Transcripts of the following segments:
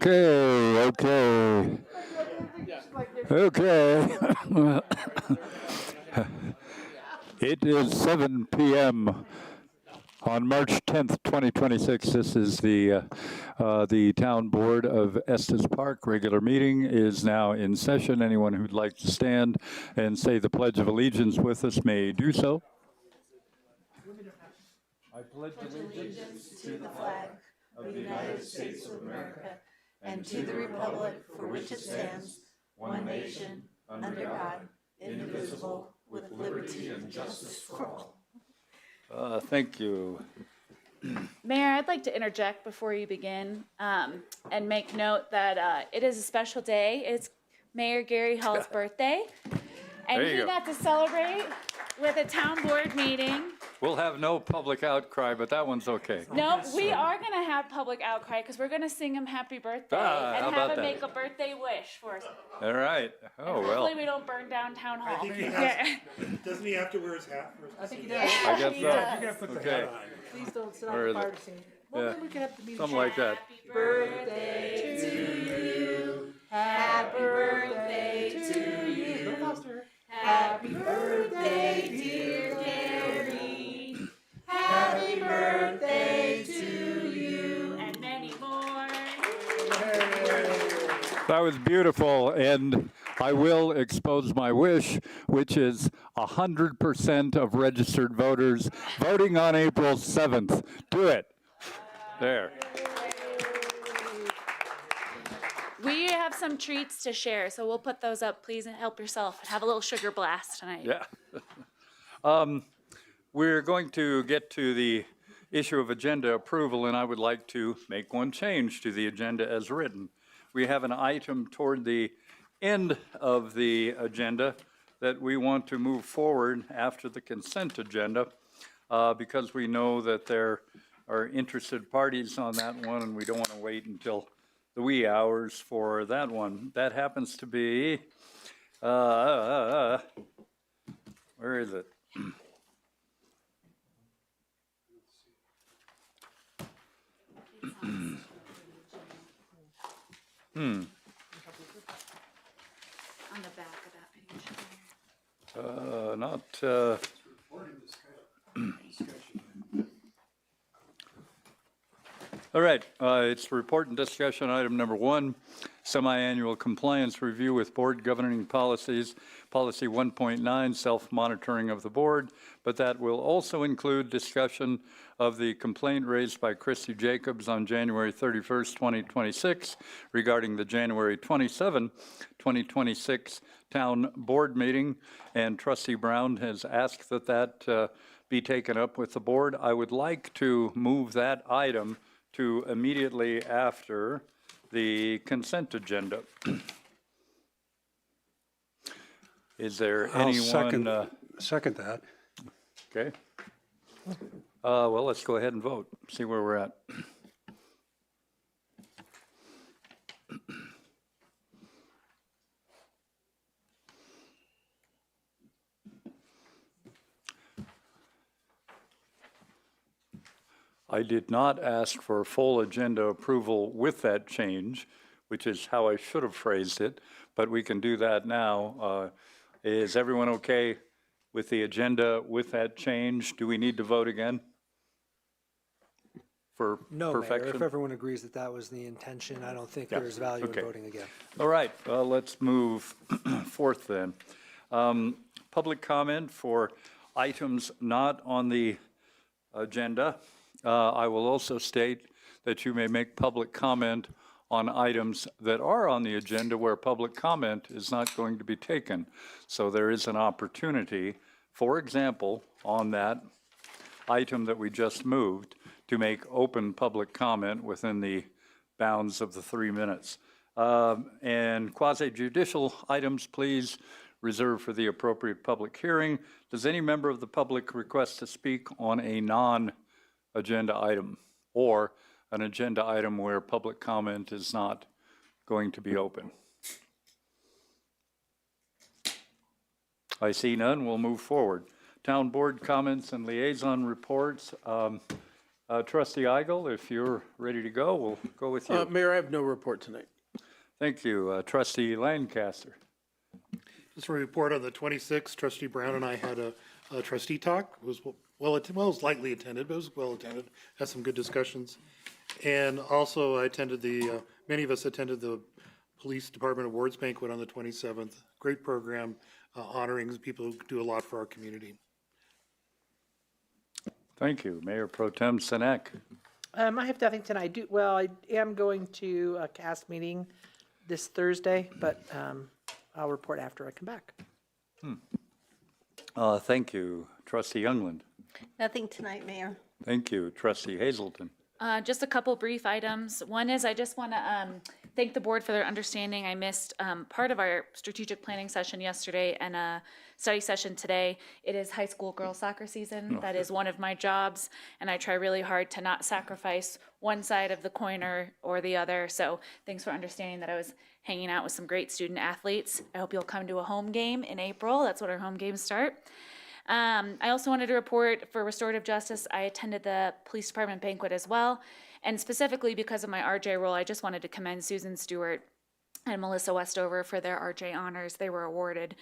Okay. It is 7 p.m. on March 10th, 2026. This is the Town Board of Estes Park. Regular meeting is now in session. Anyone who'd like to stand and say the Pledge of Allegiance with us may do so. I pledge allegiance to the flag of the United States of America and to the republic for which it stands, one nation, under God, indivisible, with liberty and justice for all. Thank you. Mayor, I'd like to interject before you begin and make note that it is a special day. It's Mayor Gary Hall's birthday, and he got to celebrate with a town board meeting. We'll have no public outcry, but that one's okay. No, we are going to have public outcry because we're going to sing him happy birthday and have him make a birthday wish for us. All right. Oh, well. Hopefully we don't burn down town hall. I think he has, doesn't he have to wear his hat for his I think he does. I guess so. You gotta put the Okay. hat on. Please don't sit on the fire scene. Well, Yeah. then we can have the music. Something like that. Happy birthday to you. Happy birthday to you. Go faster. Happy birthday, dear Gary. Happy birthday to you. And many more. That was beautiful, and I will expose my wish, which is 100% of registered voters voting on April 7th. Do it. There. We have some treats to share, so we'll put those up. Please help yourself. Have a little sugar blast tonight. Yeah. We're going to get to the issue of agenda approval, and I would like to make one change to the agenda as written. We have an item toward the end of the agenda that we want to move forward after the consent agenda because we know that there are interested parties on that one, and we don't want to wait until the wee hours for that one. That happens to be, where is it? On the back of that page. Not, all right, it's report and discussion item number 1, semi-annual compliance review with board governing policies, policy 1.9, self-monitoring of the board, but that will also include discussion of the complaint raised by Christy Jacobs on January 31st, 2026 regarding the January 27, 2026 town board meeting, and Trustee Brown has asked that that be taken up with the board. I would like to move that item to immediately after the consent agenda. Is there anyone? Second that. Okay. Well, let's go ahead and vote, see where we're at. I did not ask for full agenda approval with that change, which is how I should have phrased it, but we can do that now. Is everyone okay with the agenda with that change? Do we need to vote again for No, perfection? Mayor, if everyone agrees that that was the intention, I don't think there's value in voting again. All right, well, let's move forth then. Public comment for items not on the agenda. I will also state that you may make public comment on items that are on the agenda where public comment is not going to be taken. So there is an opportunity, for example, on that item that we just moved, to make open public comment within the bounds of the 3 minutes. And quasi-judicial items, please reserve for the appropriate public hearing. Does any member of the public request to speak on a non-agenda item or an agenda item where public comment is not going to be open? I see none. We'll move forward. Town board comments and liaison reports. Trustee Eigel, if you're ready to go, we'll go with you. Mayor, I have no report tonight. Thank you. Trustee Lancaster. Just a report on the 26th, Trustee Brown and I had a trustee talk. It was well, it was lightly attended, but it was well attended. Had some good discussions. And also I attended many of us attended the Police Department Awards Banquet on the 27th. Great program, honoring people who do a lot for our community. Thank you. Mayor Pro Tem Sinek. I have nothing tonight. I am going to a cast meeting this Thursday, but I'll report after I come back. Thank you. Trustee Youngland. Nothing tonight, Mayor. Thank you. Trustee Hazelton. Just a couple brief items. One is I just want to thank the board for their understanding. I missed part of our strategic planning session yesterday and a study session today. It is high school girls soccer season. That is one of my jobs, and I try really hard to not sacrifice one side of the coin or the other. So thanks for understanding that I was hanging out with some great student athletes. I hope you'll come to a home game in April. That's when our home games start. I also wanted to report for restorative justice. I attended the police department banquet as well. And specifically because of my RJ role, I just wanted to commend Susan Stewart and Melissa Westover for their RJ honors. They were awarded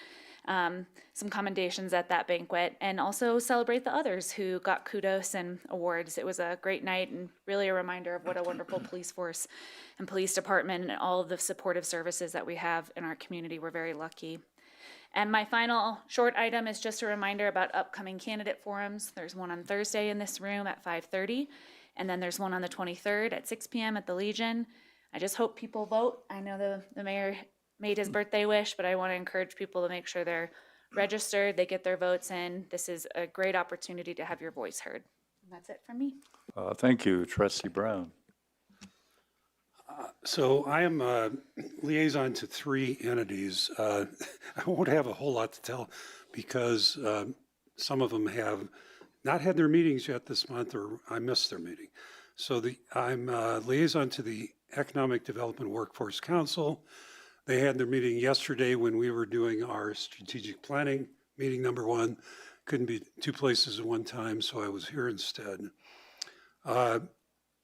some commendations at that banquet, and also celebrate the others who got kudos and awards. It was a great night and really a reminder of what a wonderful police force and police department and all of the supportive services that we have in our community. We're very lucky. And my final short item is just a reminder about upcoming candidate forums. There's one on Thursday in this room at 5:30, and then there's one on the 23rd at 6 p.m. at the Legion. I just hope people vote. I know the mayor made his birthday wish, but I want to encourage people to make sure they're registered, they get their votes in. This is a great opportunity to have your voice heard. And that's it from me. Thank you. Trustee Brown. So I am a liaison to 3 entities. I won't have a whole lot to tell because some of them have not had their meetings yet this month, or I missed their meeting. So I'm a liaison to the Economic Development Workforce Council. They had their meeting yesterday when we were doing our strategic planning, meeting number 1. Couldn't be 2 places at one time, so I was here instead.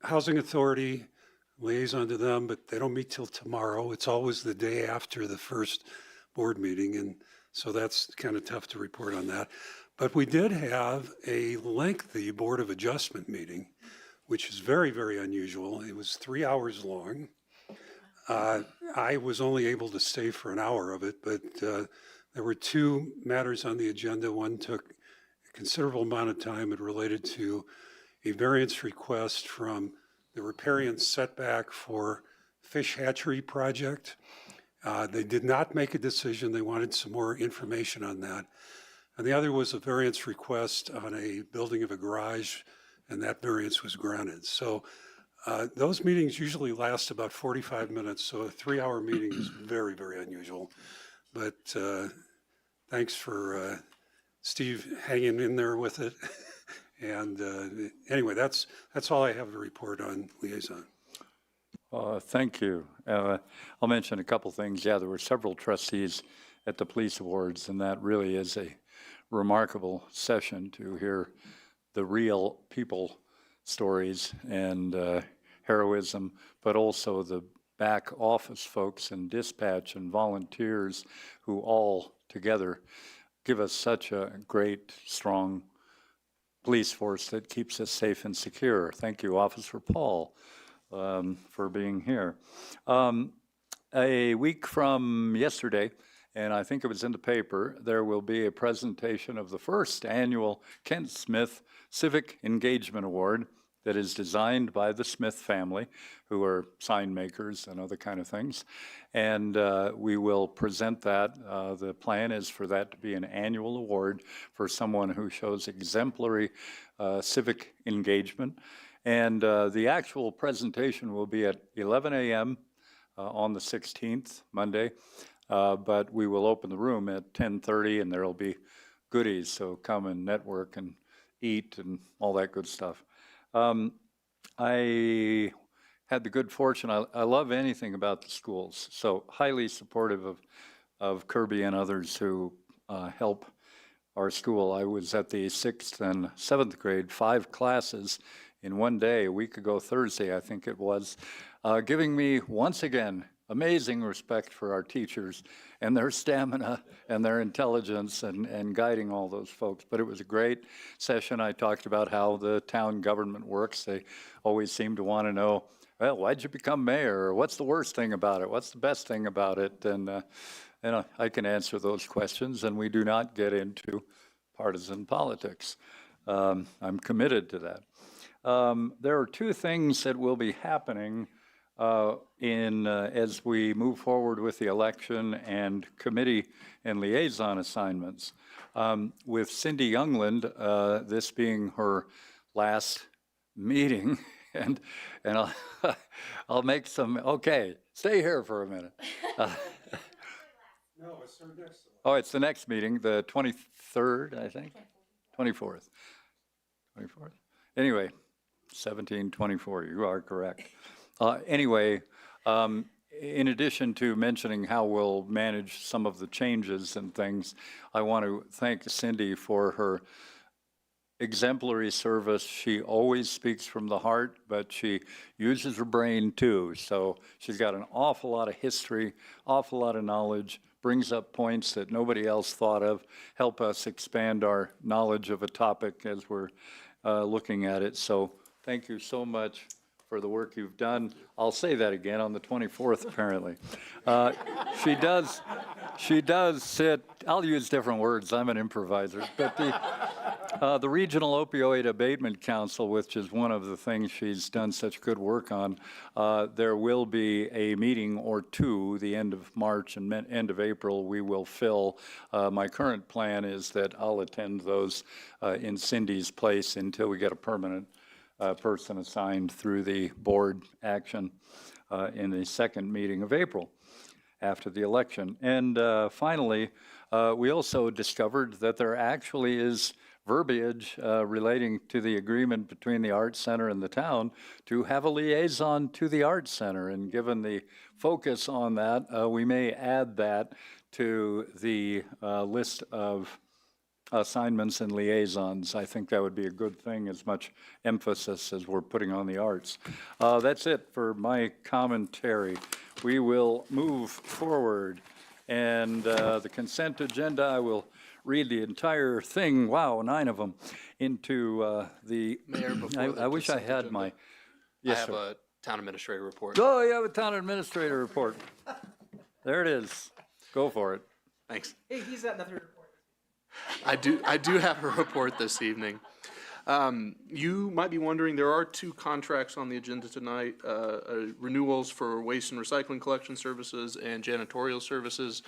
Housing Authority, liaison to them, but they don't meet till tomorrow. It's always the day after the first board meeting, and so that's kind of tough to report on that. But we did have a lengthy Board of Adjustment meeting, which is very, very unusual. It was 3 hours long. I was only able to stay for an hour of it, but there were 2 matters on the agenda. One took a considerable amount of time. It related to a variance request from the riparian setback for fish hatchery project. They did not make a decision. They wanted some more information on that. And the other was a variance request on a building of a garage, and that variance was granted. So those meetings usually last about 45 minutes, so a 3-hour meeting is very, very unusual. But thanks for Steve hanging in there with it. And anyway, that's all I have to report on liaison. Thank you. I'll mention a couple things. Yeah, there were several trustees at the police awards, and that really is a remarkable session to hear the real people stories and heroism, but also the back office folks and dispatch and volunteers who all together give us such a great, strong police force that keeps us safe and secure. Thank you, Officer Paul, for being here. A week from yesterday, and I think it was in the paper, there will be a presentation of the first annual Kent Smith Civic Engagement Award that is designed by the Smith family, who are sign makers and other kind of things. And we will present that. The plan is for that to be an annual award for someone who shows exemplary civic engagement. And the actual presentation will be at 11 a.m. On the 16th, Monday. But we will open the room at 10:30, and there will be goodies, so come and network and eat and all that good stuff. I had the good fortune, I love anything about the schools, so highly supportive of Kirby and others who help our school. I was at the 6th and 7th grade, 5 classes in one day, a week ago Thursday, I think it was, giving me once again amazing respect for our teachers and their stamina and their intelligence and guiding all those folks. But it was a great session. I talked about how the town government works. They always seem to want to know, well, why'd you become mayor? Or what's the worst thing about it? What's the best thing about it? And I can answer those questions, and we do not get into partisan politics. I'm committed to that. There are two things that will be happening as we move forward with the election and committee and liaison assignments. With Cindy Youngland, this being her last meeting, and I'll make some, okay, stay here for a minute. No, it's our next one. Oh, it's the next meeting, the 23rd, I think? 24th. 24th? Anyway, 1724, you are correct. Anyway, in addition to mentioning how we'll manage some of the changes and things, I want to thank Cindy for her exemplary service. She always speaks from the heart, but she uses her brain too. So she's got an awful lot of history, awful lot of knowledge, brings up points that nobody else thought of, help us expand our knowledge of a topic as we're looking at it. So thank you so much for the work you've done. I'll say that again on the 24th, apparently. She does sit, I'll use different words, I'm an improviser, but the Regional Opioid Abatement Council, which is one of the things she's done such good work on, there will be a meeting or two, the end of March and end of April, we will fill. My current plan is that I'll attend those in Cindy's place until we get a permanent person assigned through the board action in the second meeting of April after the election. And finally, we also discovered that there actually is verbiage relating to the agreement between the Arts Center and the town to have a liaison to the Arts Center. And given the focus on that, we may add that to the list of assignments and liaisons. I think that would be a good thing, as much emphasis as we're putting on the arts. That's it for my commentary. We will move forward. And the consent agenda, I will read the entire thing, wow, 9 of them, into the, Mayor, before the I wish I consent had agenda, my, I yes, have sir. a town administrator report. Oh, you have a town administrator report. There it is. Go for it. Thanks. Hey, he's got nothing to report. I do have a report this evening. You might be wondering, there are 2 contracts on the agenda tonight, renewals for waste and recycling collection services and janitorial services.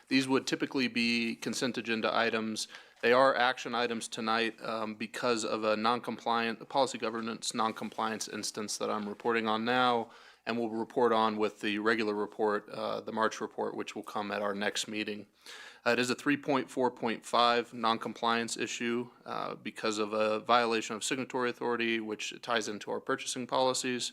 These would typically be consent agenda items. They are action items tonight because of a policy governance non-compliance instance that I'm reporting on now, and will report on with the regular report, the March report, which will come at our next meeting. It is a 3.4.5 non-compliance issue because of a violation of signatory authority, which ties into our purchasing policies.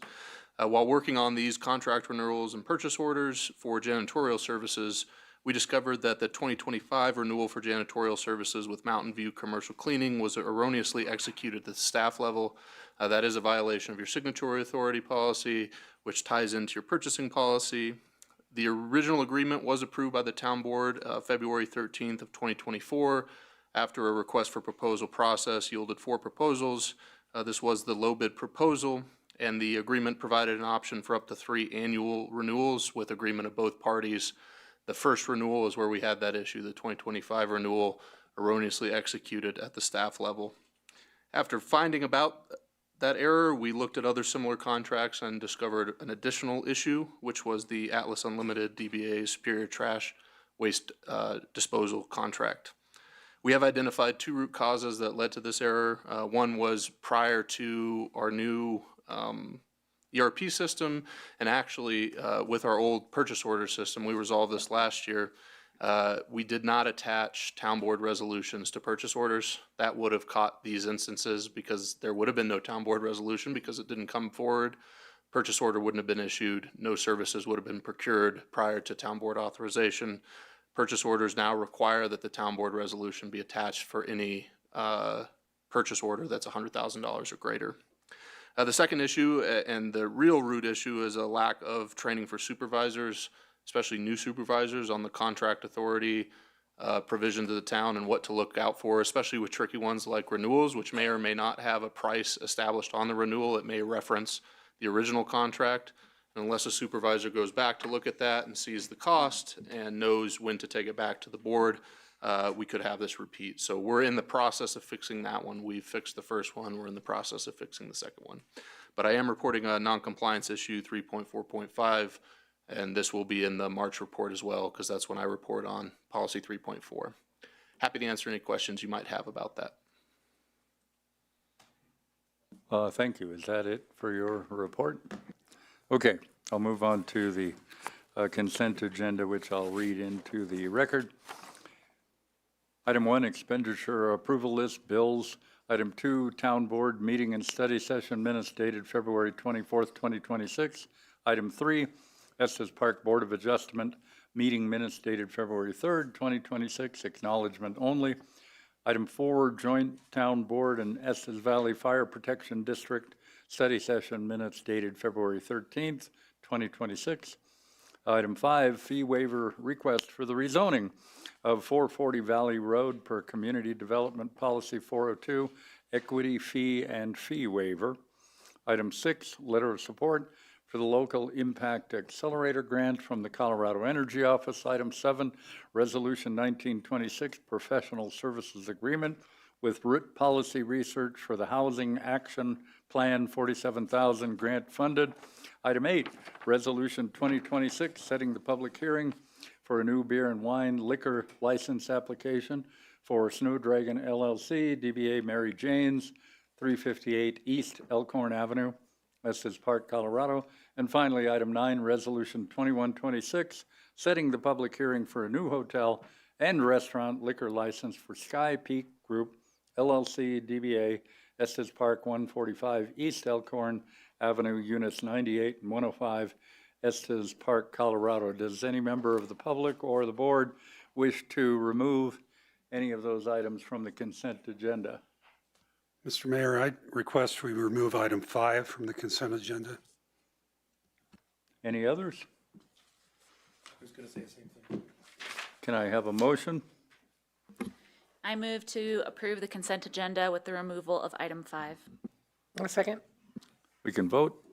While working on these contract renewals and purchase orders for janitorial services, we discovered that the 2025 renewal for janitorial services with Mountain View Commercial Cleaning was erroneously executed at the staff level. That is a violation of your signatory authority policy, which ties into your purchasing policy. The original agreement was approved by the town board February 13th of 2024 after a request for proposal process yielded 4 proposals. This was the low bid proposal, and the agreement provided an option for up to 3 annual renewals with agreement of both parties. The first renewal is where we had that issue, the 2025 renewal erroneously executed at the staff level. After finding about that error, we looked at other similar contracts and discovered an additional issue, which was the Atlas Unlimited DBA Superior Trash Waste Disposal contract. We have identified 2 root causes that led to this error. One was prior to our new ERP system, and actually with our old purchase order system, we resolved this last year. We did not attach town board resolutions to purchase orders. That would have caught these instances because there would have been no town board resolution because it didn't come forward. Purchase order wouldn't have been issued. No services would have been procured prior to town board authorization. Purchase orders now require that the town board resolution be attached for any purchase order that's $100,000 or greater. The second issue, and the real root issue, is a lack of training for supervisors, especially new supervisors, on the contract authority provisions of the town and what to look out for, especially with tricky ones like renewals, which may or may not have a price established on the renewal. It may reference the original contract. And unless a supervisor goes back to look at that and sees the cost and knows when to take it back to the board, we could have this repeat. So we're in the process of fixing that one. We've fixed the first one. We're in the process of fixing the second one. But I am reporting a non-compliance issue 3.4.5, and this will be in the March report as well, because that's when I report on policy 3.4. Happy to answer any questions you might have about that. Thank you. Is that it for your report? Okay, I'll move on to the consent agenda, which I'll read into the record. Item 1, expenditure approval list, bills. Item 2, town board meeting and study session minutes dated February 24th, 2026. Item 3, Estes Park Board of Adjustment meeting minutes dated February 3rd, 2026, acknowledgement only. Item 4, joint town board and Estes Valley Fire Protection District study session minutes dated February 13th, 2026. Item 5, fee waiver request for the rezoning of 440 Valley Road per Community Development Policy 402, equity fee and fee waiver. Item 6, letter of support for the Local Impact Accelerator Grant from the Colorado Energy Office. Item 7, Resolution 1926, Professional Services Agreement with Root Policy Research for the Housing Action Plan 47,000 grant funded. Item 8, Resolution 2026, setting the public hearing for a new beer and wine liquor license application for Snow Dragon LLC, DBA Mary Jane's, 358 East Elkhorn Avenue, Estes Park, Colorado. And finally, item 9, Resolution 2126, setting the public hearing for a new hotel and restaurant liquor license for Sky Peak Group LLC, DBA Estes Park, 145 East Elkhorn Avenue, Units 98 and 105, Estes Park, Colorado. Does any member of the public or the board wish to remove any of those items from the consent agenda? Mr. Mayor, I request we remove item 5 from the consent agenda. Any others? I was going to say the same thing. Can I have a motion? I move to approve the consent agenda with the removal of item 5. A second? We can vote.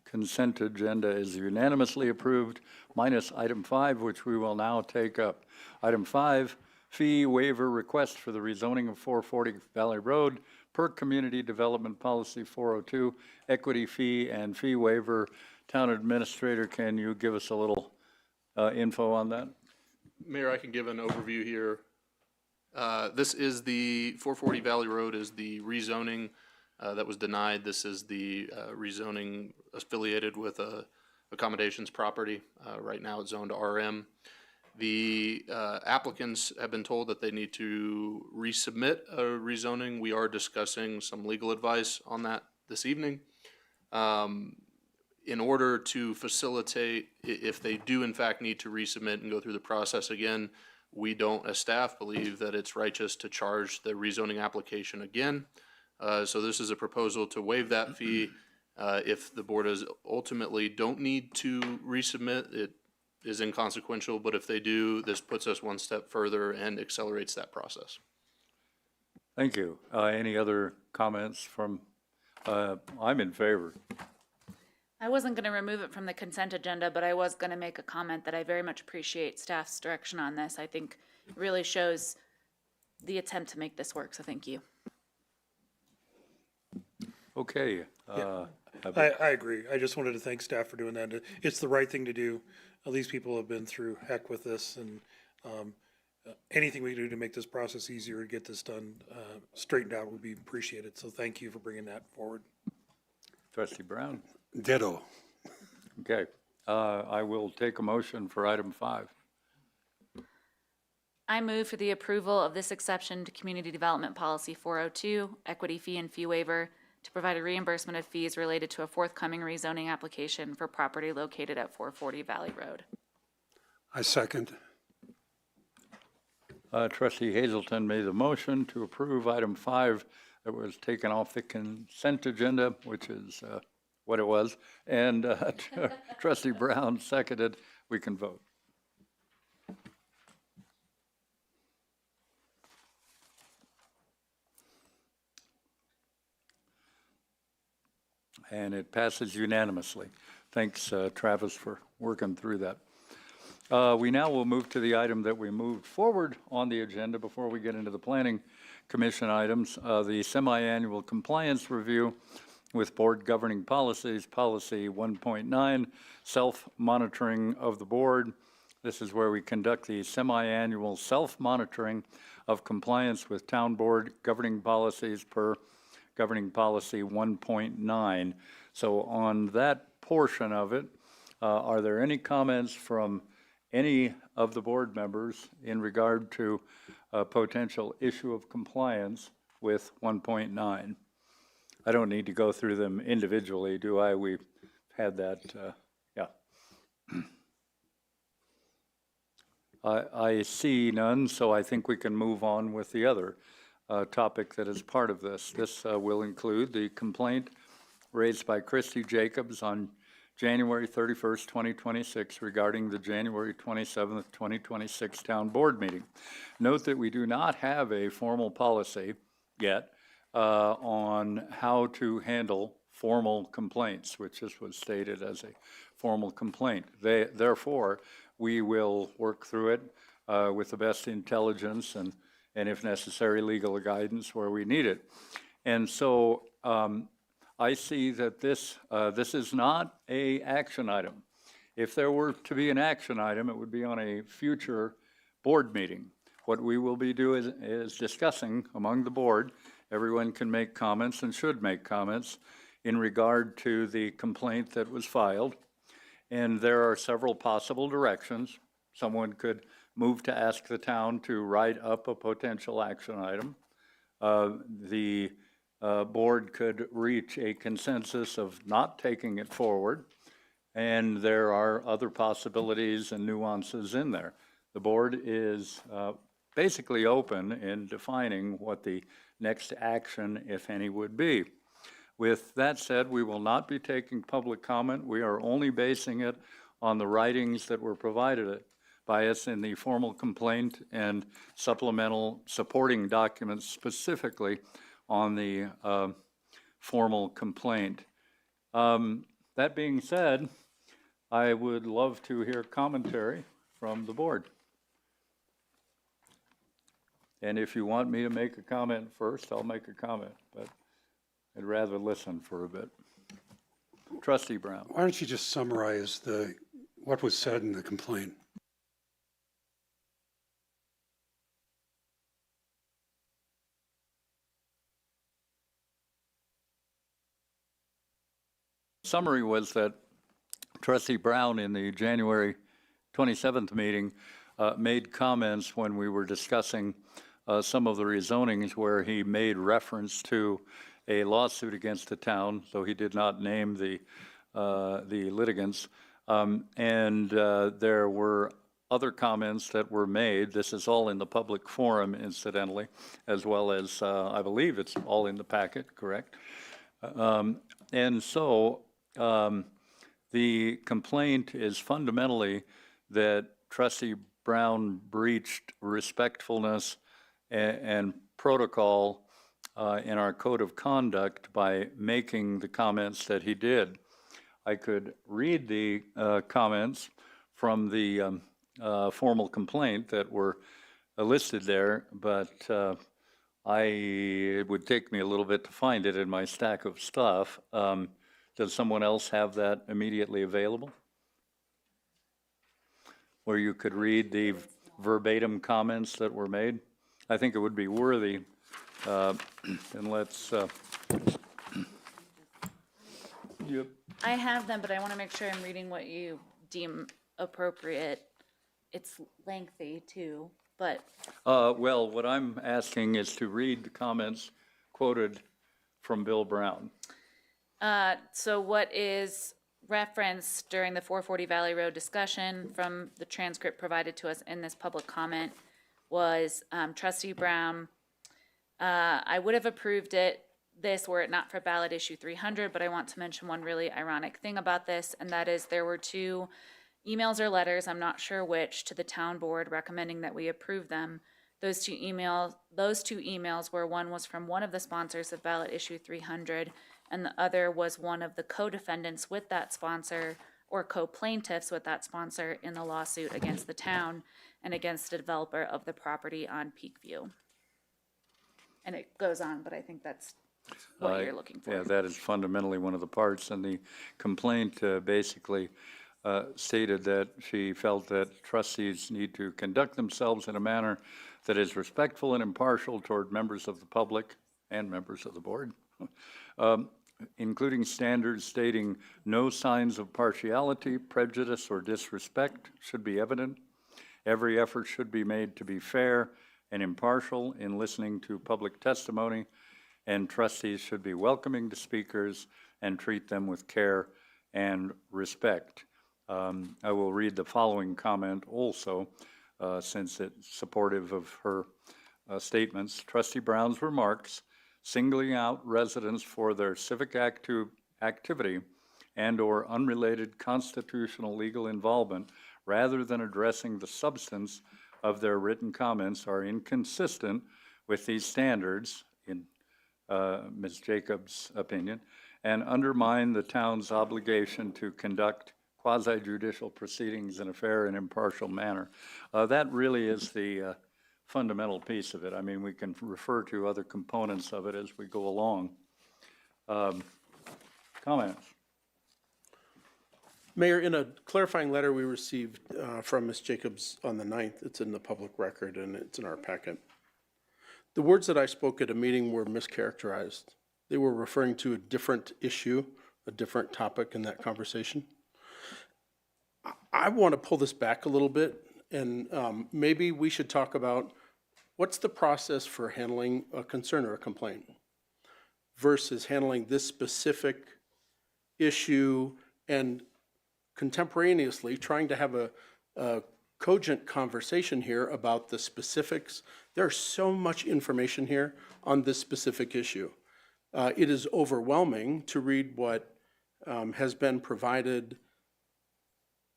Consent agenda is unanimously approved, minus item 5, which we will now take up. Item 5, fee waiver request for the rezoning of 440 Valley Road per Community Development Policy 402, equity fee and fee waiver. Town Administrator, can you give us a little info on that? Mayor, I can give an overview here. This is the 440 Valley Road is the rezoning that was denied. This is the rezoning affiliated with a accommodations property. Right now it's zoned RM. The applicants have been told that they need to resubmit a rezoning. We are discussing some legal advice on that this evening. In order to facilitate, if they do in fact need to resubmit and go through the process again, we don't, as staff, believe that it's righteous to charge the rezoning application again. So this is a proposal to waive that fee. If the board is ultimately don't need to resubmit, it is inconsequential, but if they do, this puts us one step further and accelerates that process. Thank you. Any other comments from, I'm in favor. I wasn't going to remove it from the consent agenda, but I was going to make a comment that I very much appreciate staff's direction on this. I think it really shows the attempt to make this work, so thank you. Okay. I agree. I just wanted to thank staff for doing that. It's the right thing to do. These people have been through heck with this, and anything we do to make this process easier to get this done, straightened out, would be appreciated. So thank you for bringing that forward. Trustee Brown. Ditto. Okay. I will take a motion for item 5. I move for the approval of this exception to Community Development Policy 402, equity fee and fee waiver, to provide a reimbursement of fees related to a forthcoming rezoning application for property located at 440 Valley Road. I second. Trustee Hazelton made the motion to approve item 5 that was taken off the consent agenda, which is what it was, and Trustee Brown seconded. We can vote. And it passes unanimously. Thanks, Travis, for working through that. We now will move to the item that we moved forward on the agenda before we get into the Planning Commission items, the semi-annual compliance review with board governing policies, policy 1.9, self-monitoring of the board. This is where we conduct the semi-annual self-monitoring of compliance with town board governing policies per governing policy 1.9. So on that portion of it, are there any comments from any of the board members in regard to a potential issue of compliance with 1.9? I don't need to go through them individually, do I? We've had that, yeah. I see none, so I think we can move on with the other topic that is part of this. This will include the complaint raised by Christy Jacobs on January 31st, 2026 regarding the January 27th, 2026 town board meeting. Note that we do not have a formal policy yet on how to handle formal complaints, which this was stated as a formal complaint. Therefore, we will work through it with the best intelligence and if necessary, legal guidance where we need it. And so I see that this is not a action item. If there were to be an action item, it would be on a future board meeting. What we will be doing is discussing among the board. Everyone can make comments and should make comments in regard to the complaint that was filed. And there are several possible directions. Someone could move to ask the town to write up a potential action item. The board could reach a consensus of not taking it forward, and there are other possibilities and nuances in there. The board is basically open in defining what the next action, if any, would be. With that said, we will not be taking public comment. We are only basing it on the writings that were provided by us in the formal complaint and supplemental supporting documents specifically on the formal complaint. That being said, I would love to hear commentary from the board. And if you want me to make a comment first, I'll make a comment, but I'd rather listen for a bit. Trustee Brown. Why don't you just summarize what was said in the complaint? Summary was that Trustee Brown in the January 27th meeting made comments when we were discussing some of the rezonings where he made reference to a lawsuit against the town, though he did not name the litigants. And there were other comments that were made. This is all in the public forum, incidentally, as well as, I believe it's all in the packet, correct? And so the complaint is fundamentally that Trustee Brown breached respectfulness and protocol in our code of conduct by making the comments that he did. I could read the comments from the formal complaint that were listed there, but it would take me a little bit to find it in my stack of stuff. Does someone else have that immediately available? Where you could read the verbatim comments that were made? I think it would be worthy, and let's, yep. I have them, but I want to make sure I'm reading what you deem appropriate. It's lengthy too, but. Well, what I'm asking is to read the comments quoted from Bill Brown. So what is reference during the 440 Valley Road discussion from the transcript provided to us in this public comment was trustee Brown. I would have approved this were it not for ballot issue 300, but I want to mention one really ironic thing about this, and that is there were 2 emails or letters, I'm not sure which, to the town board recommending that we approve them. Those two emails were, one was from one of the sponsors of ballot issue 300, and the other was one of the co-defendants with that sponsor or co-plaintiffs with that sponsor in the lawsuit against the town and against the developer of the property on Peakview. And it goes on, but I think that's what you're looking for. Yeah, that is fundamentally one of the parts, and the complaint basically stated that she felt that trustees need to conduct themselves in a manner that is respectful and impartial toward members of the public and members of the board, including standards stating no signs of partiality, prejudice, or disrespect should be evident. Every effort should be made to be fair and impartial in listening to public testimony, and trustees should be welcoming to speakers and treat them with care and respect. I will read the following comment also, since it's supportive of her statements. Trustee Brown's remarks, singling out residents for their civic activity and/or unrelated constitutional legal involvement, rather than addressing the substance of their written comments, are inconsistent with these standards, in Ms. Jacobs' opinion, and undermine the town's obligation to conduct quasi-judicial proceedings in a fair and impartial manner. That really is the fundamental piece of it. I mean, we can refer to other components of it as we go along. Comments? Mayor, in a clarifying letter we received from Ms. Jacobs on the 9th, it's in the public record and it's in our packet. The words that I spoke at a meeting were mischaracterized. They were referring to a different issue, a different topic in that conversation. I want to pull this back a little bit, and maybe we should talk about what's the process for handling a concern or a complaint versus handling this specific issue and contemporaneously trying to have a cogent conversation here about the specifics. There's so much information here on this specific issue. It is overwhelming to read what has been provided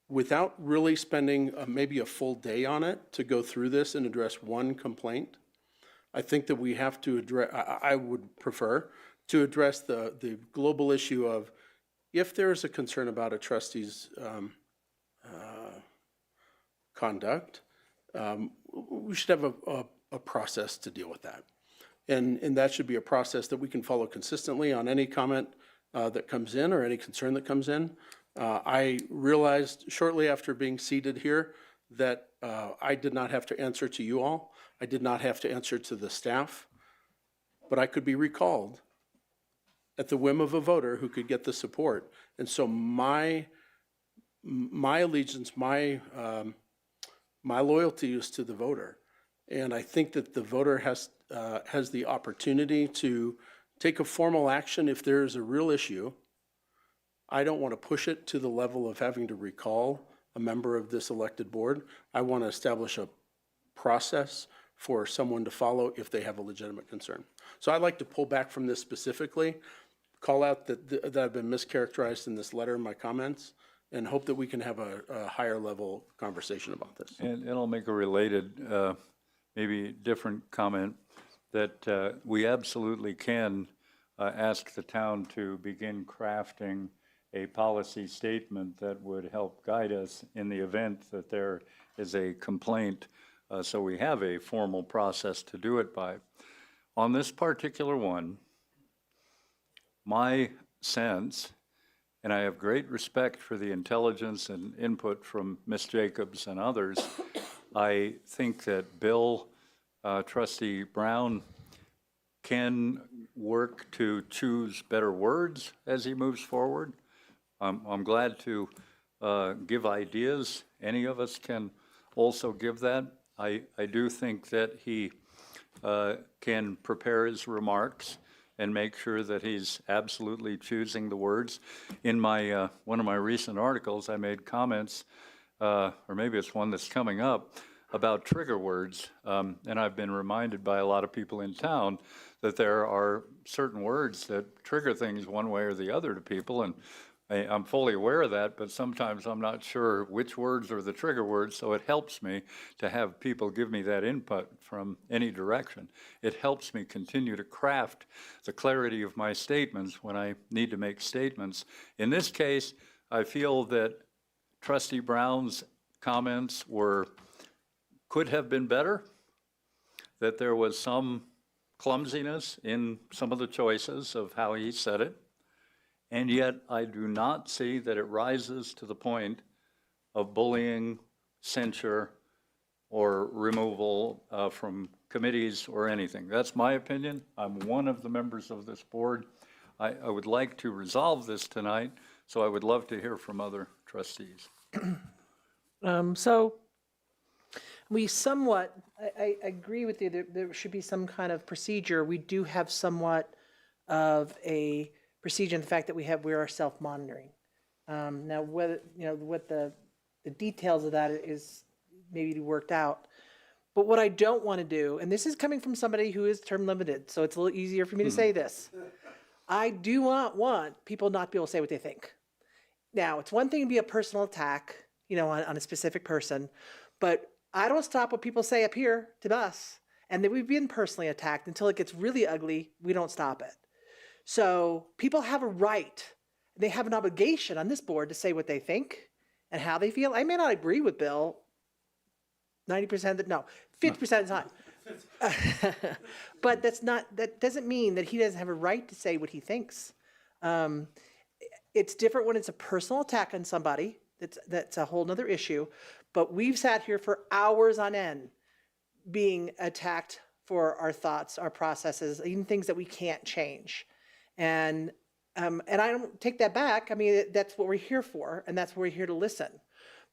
without really spending maybe a full day on it to go through this and address one complaint. I think that we have to address, I would prefer to address the global issue of if there is a concern about a trustee's conduct, we should have a process to deal with that. And that should be a process that we can follow consistently on any comment that comes in or any concern that comes in. I realized shortly after being seated here that I did not have to answer to you all. I did not have to answer to the staff, but I could be recalled at the whim of a voter who could get the support. And so my allegiance, my loyalty is to the voter. And I think that the voter has the opportunity to take a formal action if there is a real issue. I don't want to push it to the level of having to recall a member of this elected board. I want to establish a process for someone to follow if they have a legitimate concern. So I'd like to pull back from this specifically, call out that I've been mischaracterized in this letter in my comments, and hope that we can have a higher level conversation about this. And I'll make a related, maybe different comment, that we absolutely can ask the town to begin crafting a policy statement that would help guide us in the event that there is a complaint, so we have a formal process to do it by. On this particular one, my sense, and I have great respect for the intelligence and input from Ms. Jacobs and others, I think that Bill, Trustee Brown, can work to choose better words as he moves forward. I'm glad to give ideas. Any of us can also give that. I do think that he can prepare his remarks and make sure that he's absolutely choosing the words. In my, one of my recent articles, I made comments, or maybe it's one that's coming up, about trigger words. And I've been reminded by a lot of people in town that there are certain words that trigger things one way or the other to people. And I'm fully aware of that, but sometimes I'm not sure which words are the trigger words, so it helps me to have people give me that input from any direction. It helps me continue to craft the clarity of my statements when I need to make statements. In this case, I feel that Trustee Brown's comments could have been better, that there was some clumsiness in some of the choices of how he said it. And yet, I do not see that it rises to the point of bullying, censure, or removal from committees or anything. That's my opinion. I'm one of the members of this board. I would like to resolve this tonight, so I would love to hear from other trustees. So we somewhat, I agree with you, there should be some kind of procedure. We do have somewhat of a procedure in the fact that we are self-monitoring. Now, whether, what the details of that is maybe worked out. But what I don't want to do, and this is coming from somebody who is term limited, so it's a little easier for me to say this. I do not want people not to be able to say what they think. Now, it's one thing to be a personal attack, on a specific person, but I don't stop what people say up here to us. And then we've been personally attacked until it gets really ugly. We don't stop it. So people have a right, they have an obligation on this board to say what they think and how they feel. I may not agree with Bill 50% of the time. But that doesn't mean that he doesn't have a right to say what he thinks. It's different when it's a personal attack on somebody. That's a whole nother issue. But we've sat here for hours on end being attacked for our thoughts, our processes, even things that we can't change. And I don't take that back. I mean, that's what we're here for, and that's what we're here to listen.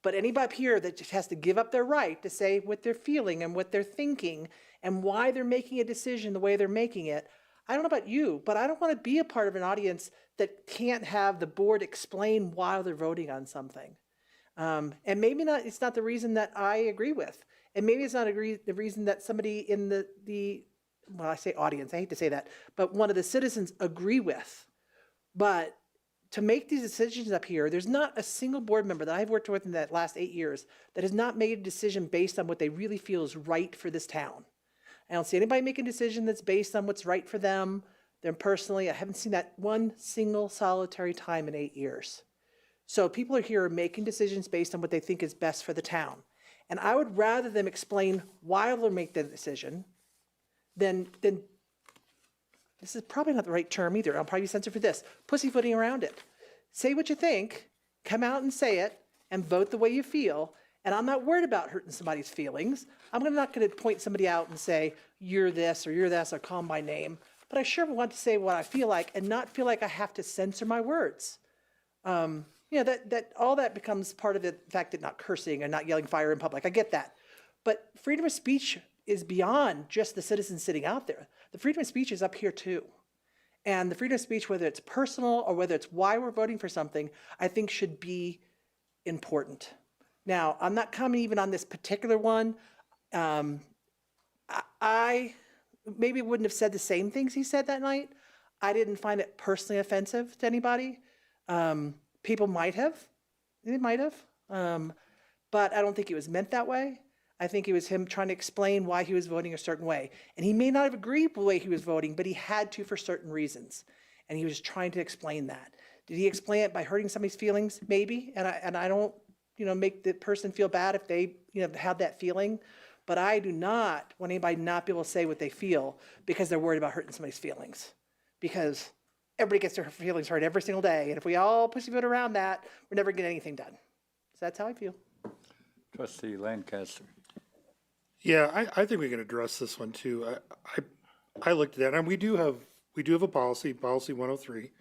But anybody up here that just has to give up their right to say what they're feeling and what they're thinking and why they're making a decision the way they're making it, I don't know about you, but I don't want to be a part of an audience that can't have the board explain why they're voting on something. And maybe it's not the reason that I agree with. And maybe it's not the reason that somebody in well, I say audience, I hate to say that, but one of the citizens agree with. But to make these decisions up here, there's not a single board member that I've worked with in that last 8 years that has not made a decision based on what they really feel is right for this town. I don't see anybody making a decision that's based on what's right for them personally. I haven't seen that one single solitary time in 8 years. So people are here making decisions based on what they think is best for the town. And I would rather them explain why they'll make the decision than this is probably not the right term either. I'll probably be censored for this. Pussyfooting around it. Say what you think, come out and say it, and vote the way you feel. And I'm not worried about hurting somebody's feelings. I'm not going to point somebody out and say, you're this or you're this or call them by name. But I sure want to say what I feel like and not feel like I have to censor my words. That all that becomes part of the fact that not cursing and not yelling fire in public. I get that. But freedom of speech is beyond just the citizens sitting out there. The freedom of speech is up here too. And the freedom of speech, whether it's personal or whether it's why we're voting for something, I think should be important. Now, I'm not commenting even on this particular one. I maybe wouldn't have said the same things he said that night. I didn't find it personally offensive to anybody. People might have. They might have. But I don't think it was meant that way. I think it was him trying to explain why he was voting a certain way. And he may not have agreed with the way he was voting, but he had to for certain reasons. And he was trying to explain that. Did he explain it by hurting somebody's feelings? Maybe. And I don't, make the person feel bad if they, have that feeling. But I do not want anybody not be able to say what they feel because they're worried about hurting somebody's feelings. Because everybody gets their feelings hurt every single day. And if we all pussyfoot around that, we're never getting anything done. So that's how I feel. Trustee Lancaster. Yeah, I think we can address this one too. I looked at that, and we do have a policy 103,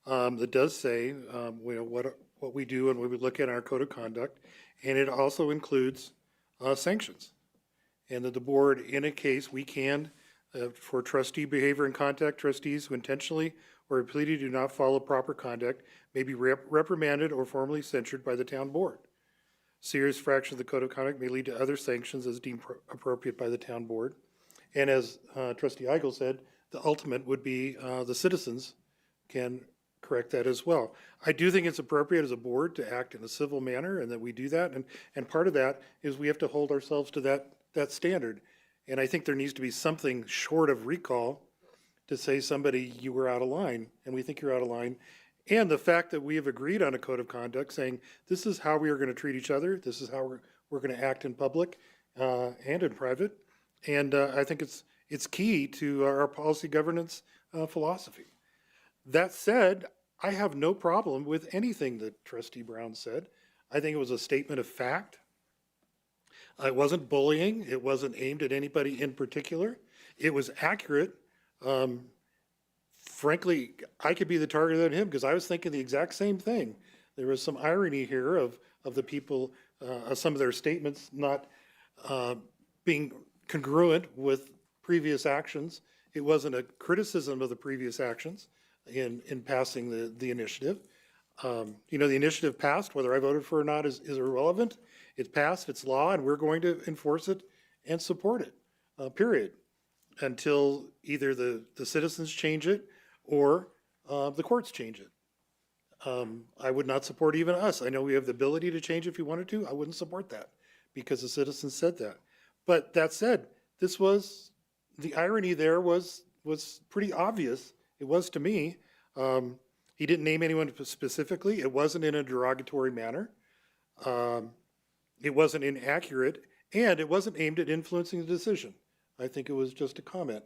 that does say, what we do and what we look at in our code of conduct, and it also includes sanctions. And that the board, in a case, we can For trustee behavior and contact, trustees who intentionally or repeatedly do not follow proper conduct may be reprimanded or formally censured by the town board. Serious infraction of the code of conduct may lead to other sanctions as deemed appropriate by the town board. And as trustee Eigel said, the ultimate would be the citizens can correct that as well. I do think it's appropriate as a board to act in a civil manner and that we do that. And part of that is we have to hold ourselves to that standard. And I think there needs to be something short of recall to say somebody, you were out of line, and we think you're out of line. And the fact that we have agreed on a code of conduct saying this is how we are going to treat each other, this is how we're going to act in public and in private. And I think it's key to our policy governance philosophy. That said, I have no problem with anything that Trustee Brown said. I think it was a statement of fact. It wasn't bullying. It wasn't aimed at anybody in particular. It was accurate. Frankly, I could be the target of him because I was thinking the exact same thing. There was some irony here of the people, some of their statements not being congruent with previous actions. It wasn't a criticism of the previous actions in passing the initiative. The initiative passed, whether I voted for it or not is irrelevant. It's passed, it's law, and we're going to enforce it and support it, period, until either the citizens change it or the courts change it. I would not support even us. I know we have the ability to change if we wanted to. I wouldn't support that because the citizens said that. But that said, the irony there was pretty obvious. It was to me. He didn't name anyone specifically. It wasn't in a derogatory manner. It wasn't inaccurate, and it wasn't aimed at influencing the decision. I think it was just a comment.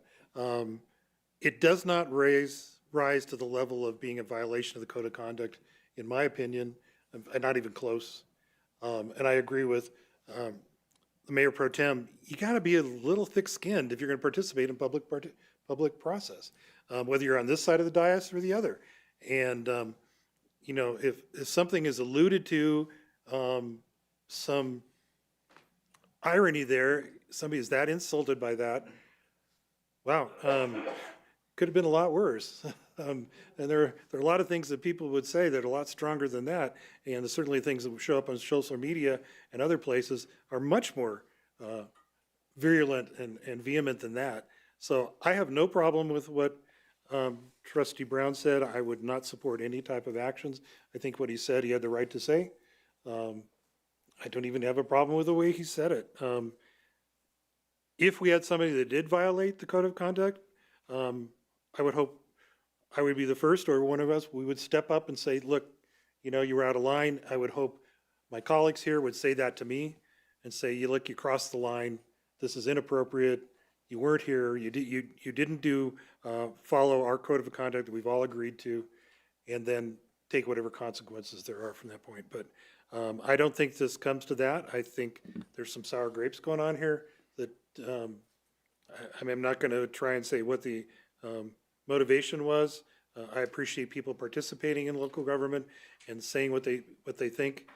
It does not rise to the level of being a violation of the code of conduct, in my opinion, and not even close. And I agree with the Mayor Pro Tem. You got to be a little thick-skinned if you're going to participate in public process, whether you're on this side of the dais or the other. And if something is alluded to, some irony there, somebody is that insulted by that, wow, could have been a lot worse. And there are a lot of things that people would say that are a lot stronger than that, and certainly things that show up on social media and other places are much more virulent and vehement than that. So I have no problem with what Trustee Brown said. I would not support any type of actions. I think what he said, he had the right to say. I don't even have a problem with the way he said it. If we had somebody that did violate the code of conduct, I would hope I would be the first, or one of us, we would step up and say, look, you were out of line. I would hope my colleagues here would say that to me and say, you crossed the line. This is inappropriate. You weren't here. You didn't follow our code of conduct that we've all agreed to, and then take whatever consequences there are from that point. But I don't think this comes to that. I think there's some sour grapes going on here that, I'm not going to try and say what the motivation was. I appreciate people participating in local government and saying what they think.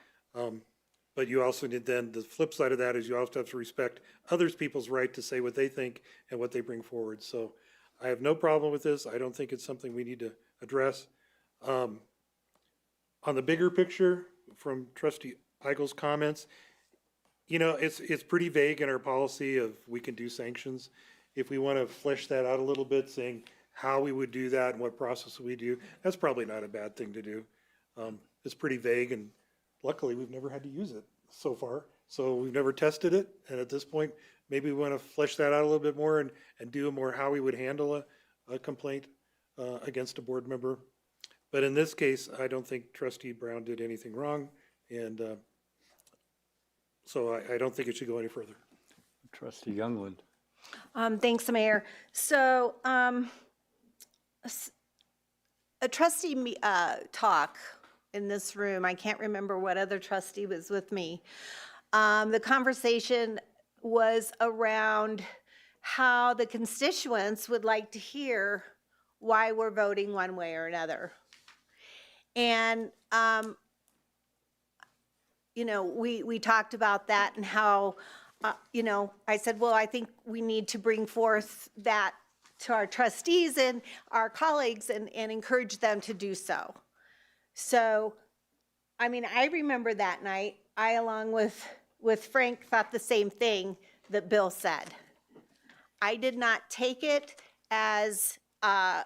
But you also need, then the flip side of that is you also have to respect others people's right to say what they think and what they bring forward. So I have no problem with this. I don't think it's something we need to address. On the bigger picture, from Trustee Eigel's comments, it's pretty vague in our policy of we can do sanctions. If we want to flesh that out a little bit, saying how we would do that and what process we do, that's probably not a bad thing to do. It's pretty vague, and luckily we've never had to use it so far. So we've never tested it, and at this point, maybe we want to flesh that out a little bit more and do more how we would handle a complaint against a board member. But in this case, I don't think Trustee Brown did anything wrong, and so I don't think it should go any further. Trustee Youngland. Thanks, Mayor. So, a trustee talk in this room, I can't remember what other trustee was with me. The conversation was around how the constituents would like to hear why we're voting one way or another. And, we talked about that and how you know, I said, well, I think we need to bring forth that to our trustees and our colleagues and encourage them to do so. So, I mean, I remember that night, I, along with Frank, thought the same thing that Bill said. I did not take it as a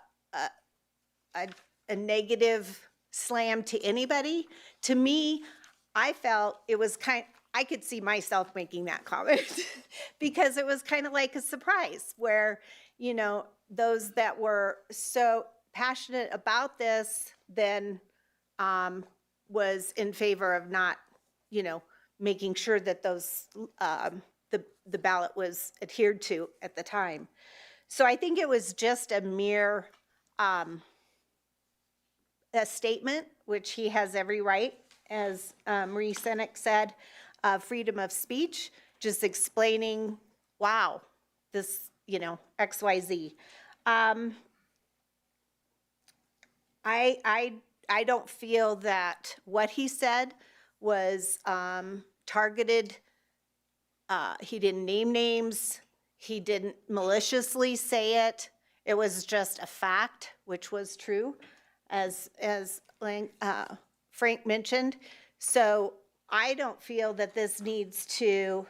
negative slam to anybody. To me, I felt it was I could see myself making that comment because it was kind of like a surprise where, you know, those that were so passionate about this then was in favor of not, you know, making sure that those, the ballot was adhered to at the time. So I think it was just a mere, a statement, which he has every right, as Marie Seneck said, freedom of speech, just explaining, wow, this, you know, XYZ. I don't feel that what he said was targeted. He didn't name names. He didn't maliciously say it. It was just a fact, which was true, as Frank mentioned. So I don't feel that this needs to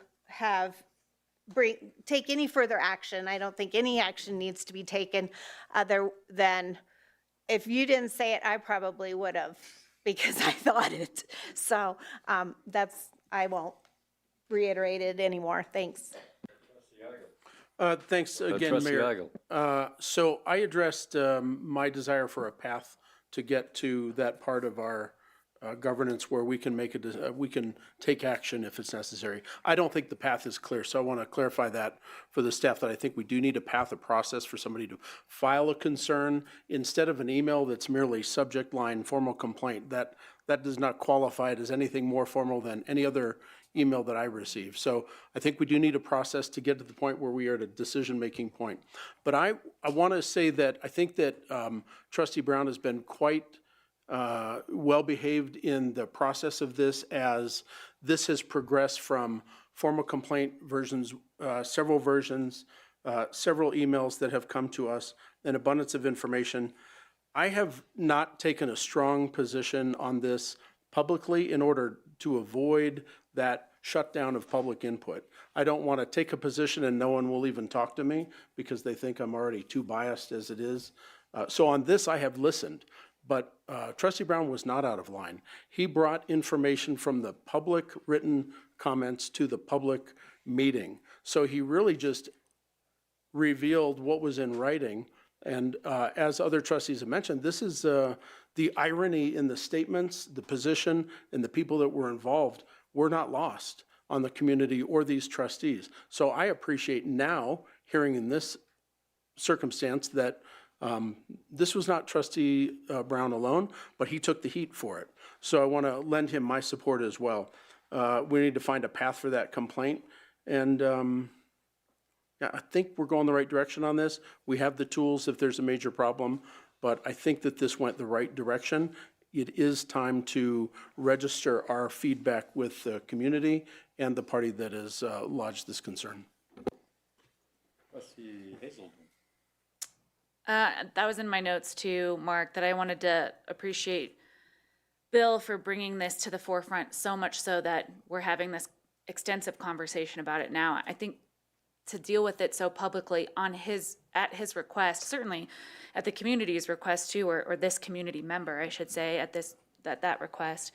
take any further action. I don't think any action needs to be taken other than, if you didn't say it, I probably would have, because I thought it. So I won't reiterate it anymore. Thanks. Thanks again, Trustee Mayor. Eigel. So I addressed my desire for a path to get to that part of our governance where we can we can take action if it's necessary. I don't think the path is clear, so I want to clarify that for the staff, that I think we do need a path, a process for somebody to file a concern instead of an email that's merely subject line formal complaint. That does not qualify it as anything more formal than any other email that I receive. So I think we do need a process to get to the point where we are at a decision-making point. But I want to say that I think that Trustee Brown has been quite well-behaved in the process of this, as this has progressed from formal complaint versions, several versions, several emails that have come to us, an abundance of information. I have not taken a strong position on this publicly in order to avoid that shutdown of public input. I don't want to take a position and no one will even talk to me because they think I'm already too biased as it is. So on this, I have listened. But Trustee Brown was not out of line. He brought information from the public written comments to the public meeting. So he really just revealed what was in writing. And as other trustees have mentioned, this is the irony in the statements, the position, and the people that were involved were not lost on the community or these trustees. So I appreciate now hearing in this circumstance that this was not Trustee Brown alone, but he took the heat for it. So I want to lend him my support as well. We need to find a path for that complaint. And yeah, I think we're going the right direction on this. We have the tools if there's a major problem, but I think that this went the right direction. It is time to register our feedback with the community and the party that has lodged this concern. Trustee Hazelton. That was in my notes too, Mark, that I wanted to appreciate Bill for bringing this to the forefront, so much so that we're having this extensive conversation about it now. I think to deal with it so publicly at his request, certainly at the community's request too, or this community member, I should say, at that request.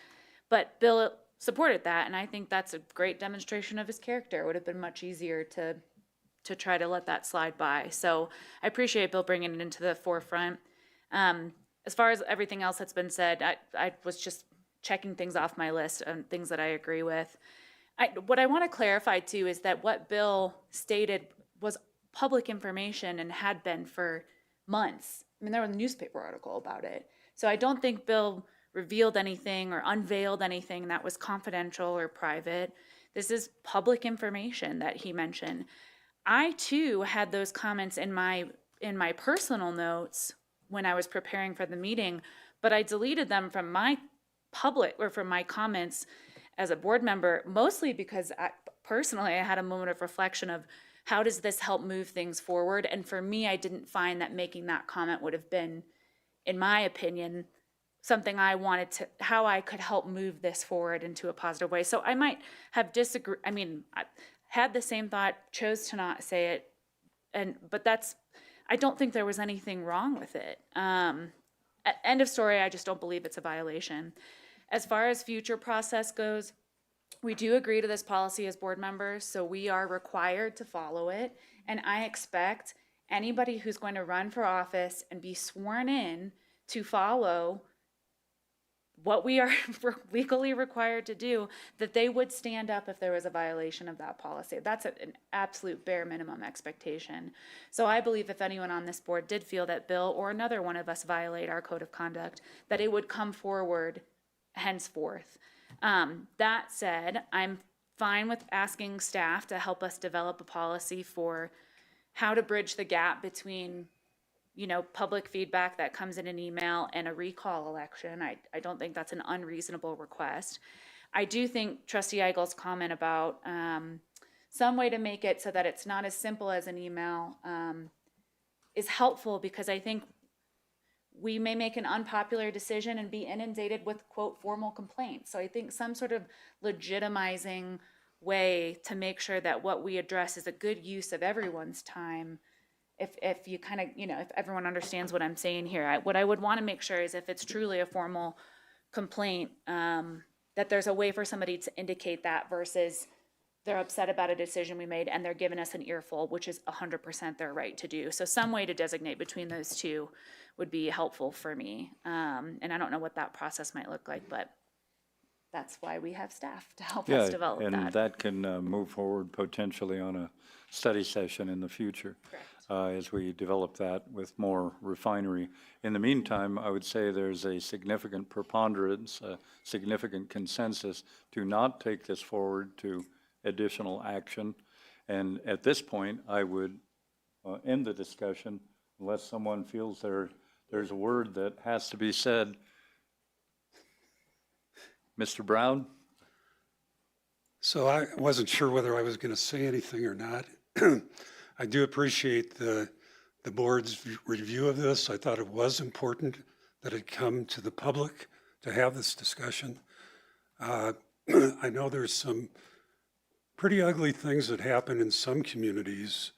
But Bill supported that, and I think that's a great demonstration of his character. It would have been much easier to try to let that slide by. So I appreciate Bill bringing it into the forefront. As far as everything else that's been said, I was just checking things off my list and things that I agree with. What I want to clarify too is that what Bill stated was public information and had been for months. I mean, there was a newspaper article about it. So I don't think Bill revealed anything or unveiled anything that was confidential or private. This is public information that he mentioned. I too had those comments in my personal notes when I was preparing for the meeting, but I deleted them from my public or from my comments as a board member, mostly because personally, I had a moment of reflection of how does this help move things forward? And for me, I didn't find that making that comment would have been, in my opinion, something I wanted to, how I could help move this forward into a positive way. So I might have disagreed, I mean, I had the same thought, chose to not say it, but that's, I don't think there was anything wrong with it. End of story, I just don't believe it's a violation. As far as future process goes, we do agree to this policy as board members, so we are required to follow it. And I expect anybody who's going to run for office and be sworn in to follow what we are legally required to do, that they would stand up if there was a violation of that policy. That's an absolute bare minimum expectation. So I believe if anyone on this board did feel that Bill or another one of us violate our code of conduct, that it would come forward henceforth. That said, I'm fine with asking staff to help us develop a policy for how to bridge the gap between, you know, public feedback that comes in an email and a recall election. I don't think that's an unreasonable request. I do think Trustee Eigel's comment about some way to make it so that it's not as simple as an email is helpful, because I think we may make an unpopular decision and be inundated with, quote, formal complaints. So I think some sort of legitimizing way to make sure that what we address is a good use of everyone's time. If you kind of, you know, if everyone understands what I'm saying here, what I would want to make sure is if it's truly a formal complaint, that there's a way for somebody to indicate that versus they're upset about a decision we made and they're giving us an earful, which is 100% their right to do. So some way to designate between those two would be helpful for me. And I don't know what that process might look like, but that's why we have staff to help us develop that. And that can move forward potentially on a study session in the future. As we develop that with more refinery. In the meantime, I would say there's a significant preponderance, a significant consensus to not take this forward to additional action. And at this point, I would end the discussion unless someone feels there's a word that has to be said. Mr. Brown? So I wasn't sure whether I was going to say anything or not. I do appreciate the board's review of this. I thought it was important that it come to the public to have this discussion. I know there's some pretty ugly things that happen in some communities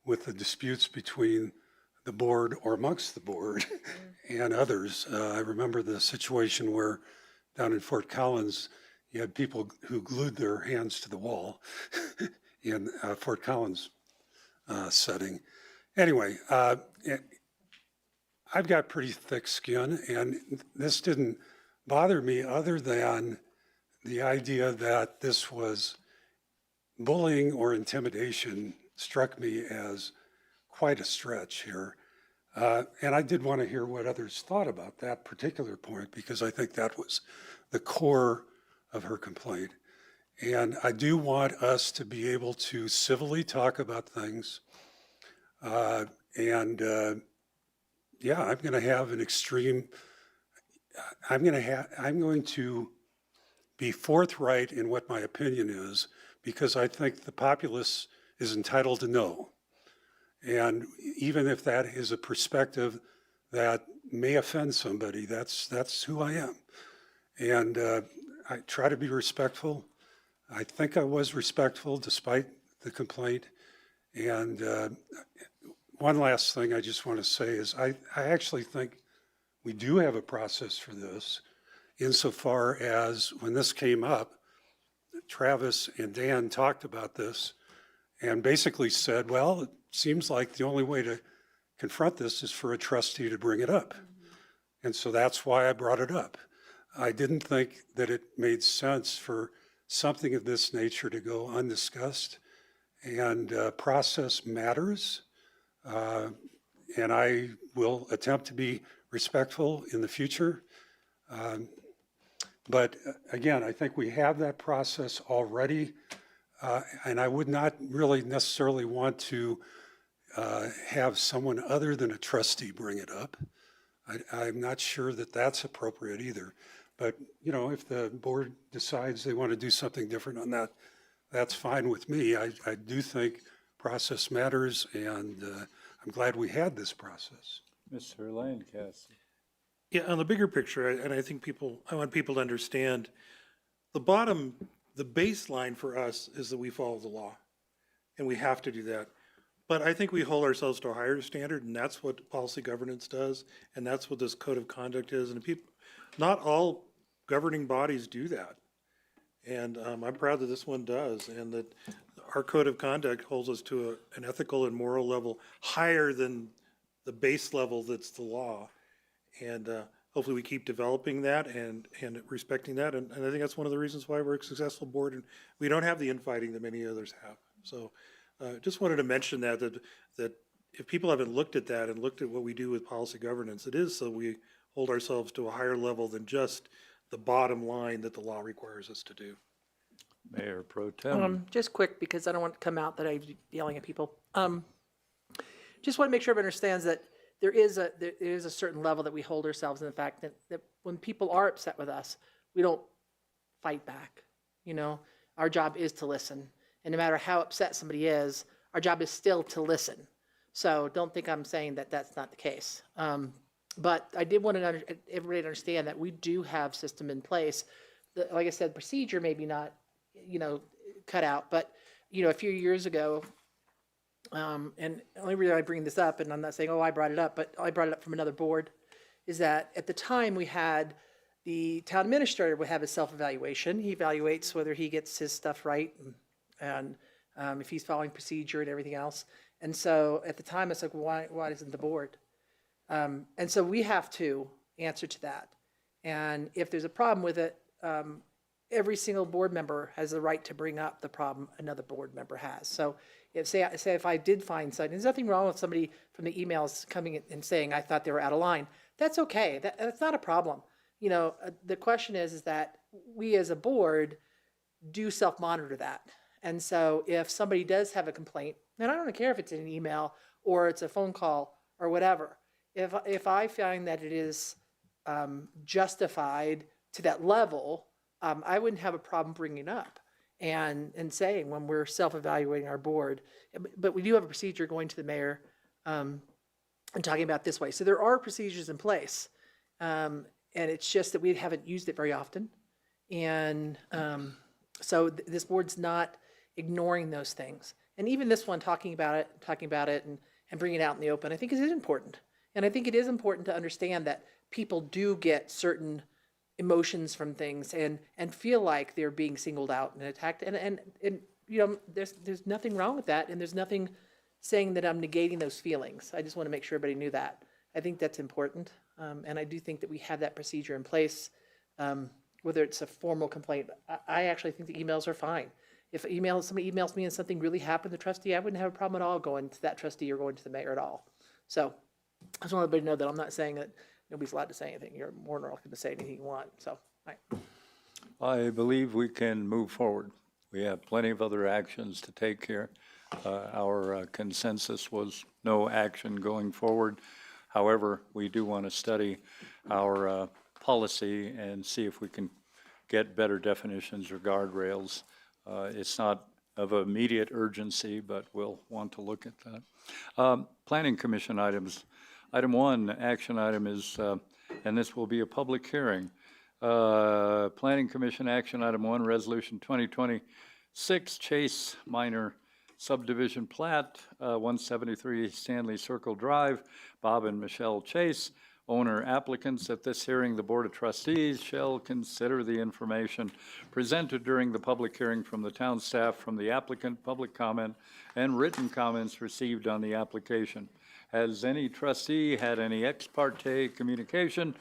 with the disputes between the board or amongst the board and others. I remember the situation where down in Fort Collins, you had people who glued their hands to the wall in Fort Collins setting. Anyway, I've got pretty thick skin, and this didn't bother me other than the idea that this was bullying or intimidation struck me as quite a stretch here. And I did want to hear what others thought about that particular point, because I think that was the core of her complaint. And I do want us to be able to civilly talk about things. Yeah, I'm going to have an extreme, I'm going to be forthright in what my opinion is, because I think the populace is entitled to know. And even if that is a perspective that may offend somebody, that's who I am. And I try to be respectful. I think I was respectful despite the complaint. And one last thing I just want to say is I actually think we do have a process for this, insofar as when this came up, Travis and Dan talked about this and basically said, well, it seems like the only way to confront this is for a trustee to bring it up. And so that's why I brought it up. I didn't think that it made sense for something of this nature to go undiscussed. And process matters. And I will attempt to be respectful in the future. But again, I think we have that process already. And I would not really necessarily want to have someone other than a trustee bring it up. I'm not sure that that's appropriate either. But, you know, if the board decides they want to do something different on that, that's fine with me. I do think process matters, and I'm glad we had this process. Mr. Lancaster. Yeah, on the bigger picture, and I think I want people to understand, the baseline for us is that we follow the law, and we have to do that. But I think we hold ourselves to a higher standard, and that's what policy governance does, and that's what this code of conduct is. And not all governing bodies do that. And I'm proud that this one does, and that our code of conduct holds us to an ethical and moral level higher than the base level that's the law. And hopefully we keep developing that and respecting that. And I think that's one of the reasons why we're a successful board, and we don't have the infighting that many others have. So just wanted to mention that if people haven't looked at that and looked at what we do with policy governance, it is so we hold ourselves to a higher level than just the bottom line that the law requires us to do. Mayor Pro Tem. Just quick, because I don't want to come out that I'm yelling at people. Just want to make sure everyone understands that there is a certain level that we hold ourselves in the fact that when people are upset with us, we don't fight back. You know, our job is to listen. And no matter how upset somebody is, our job is still to listen. So don't think I'm saying that that's not the case. But I did want everybody to understand that we do have system in place. Like I said, procedure maybe not, cut out, but, a few years ago, and the only reason I bring this up, and I'm not saying, I brought it up, but I brought it up from another board, is that at the time we had the town administrator would have a self-evaluation. He evaluates whether he gets his stuff right and if he's following procedure and everything else. And so at the time, it's like, why isn't the board? And so we have to answer to that. And if there's a problem with it, every single board member has the right to bring up the problem another board member has. So if I did find something, there's nothing wrong with somebody from the emails coming in and saying, I thought they were out of line. That's okay. That's not a problem. The question is that we as a board do self-monitor that. And so if somebody does have a complaint, and I don't care if it's an email or it's a phone call or whatever, if I find that it is justified to that level, I wouldn't have a problem bringing it up and saying when we're self-evaluating our board. But we do have a procedure going to the mayor and talking about this way. So there are procedures in place, and it's just that we haven't used it very often. And so this board's not ignoring those things. And even this one, talking about it and bringing it out in the open, I think is important. And I think it is important to understand that people do get certain emotions from things and feel like they're being singled out and attacked. And there's nothing wrong with that. And there's nothing saying that I'm negating those feelings. I just want to make sure everybody knew that. I think that's important. And I do think that we have that procedure in place, whether it's a formal complaint. I actually think the emails are fine. If somebody emails me and something really happened to the trustee, I wouldn't have a problem at all going to that trustee or going to the mayor at all. So I just want everybody to know that I'm not saying that nobody's allowed to say anything. You're more than welcome to say anything you want. So, right. I believe we can move forward. We have plenty of other actions to take here. Our consensus was no action going forward. However, we do want to study our policy and see if we can get better definitions or guardrails. It's not of immediate urgency, but we'll want to look at that. Planning Commission items. Item 1, action item is, and this will be a public hearing. Planning Commission action item 1, resolution 2026 Chase Minor Subdivision Plat, 173 Stanley Circle Drive, Bob and Michelle Chase, owner applicants. At this hearing, the Board of Trustees shall consider the information presented during the public hearing from the town staff, from the applicant, public comment, and written comments received on the application. Has any trustee had any ex parte communication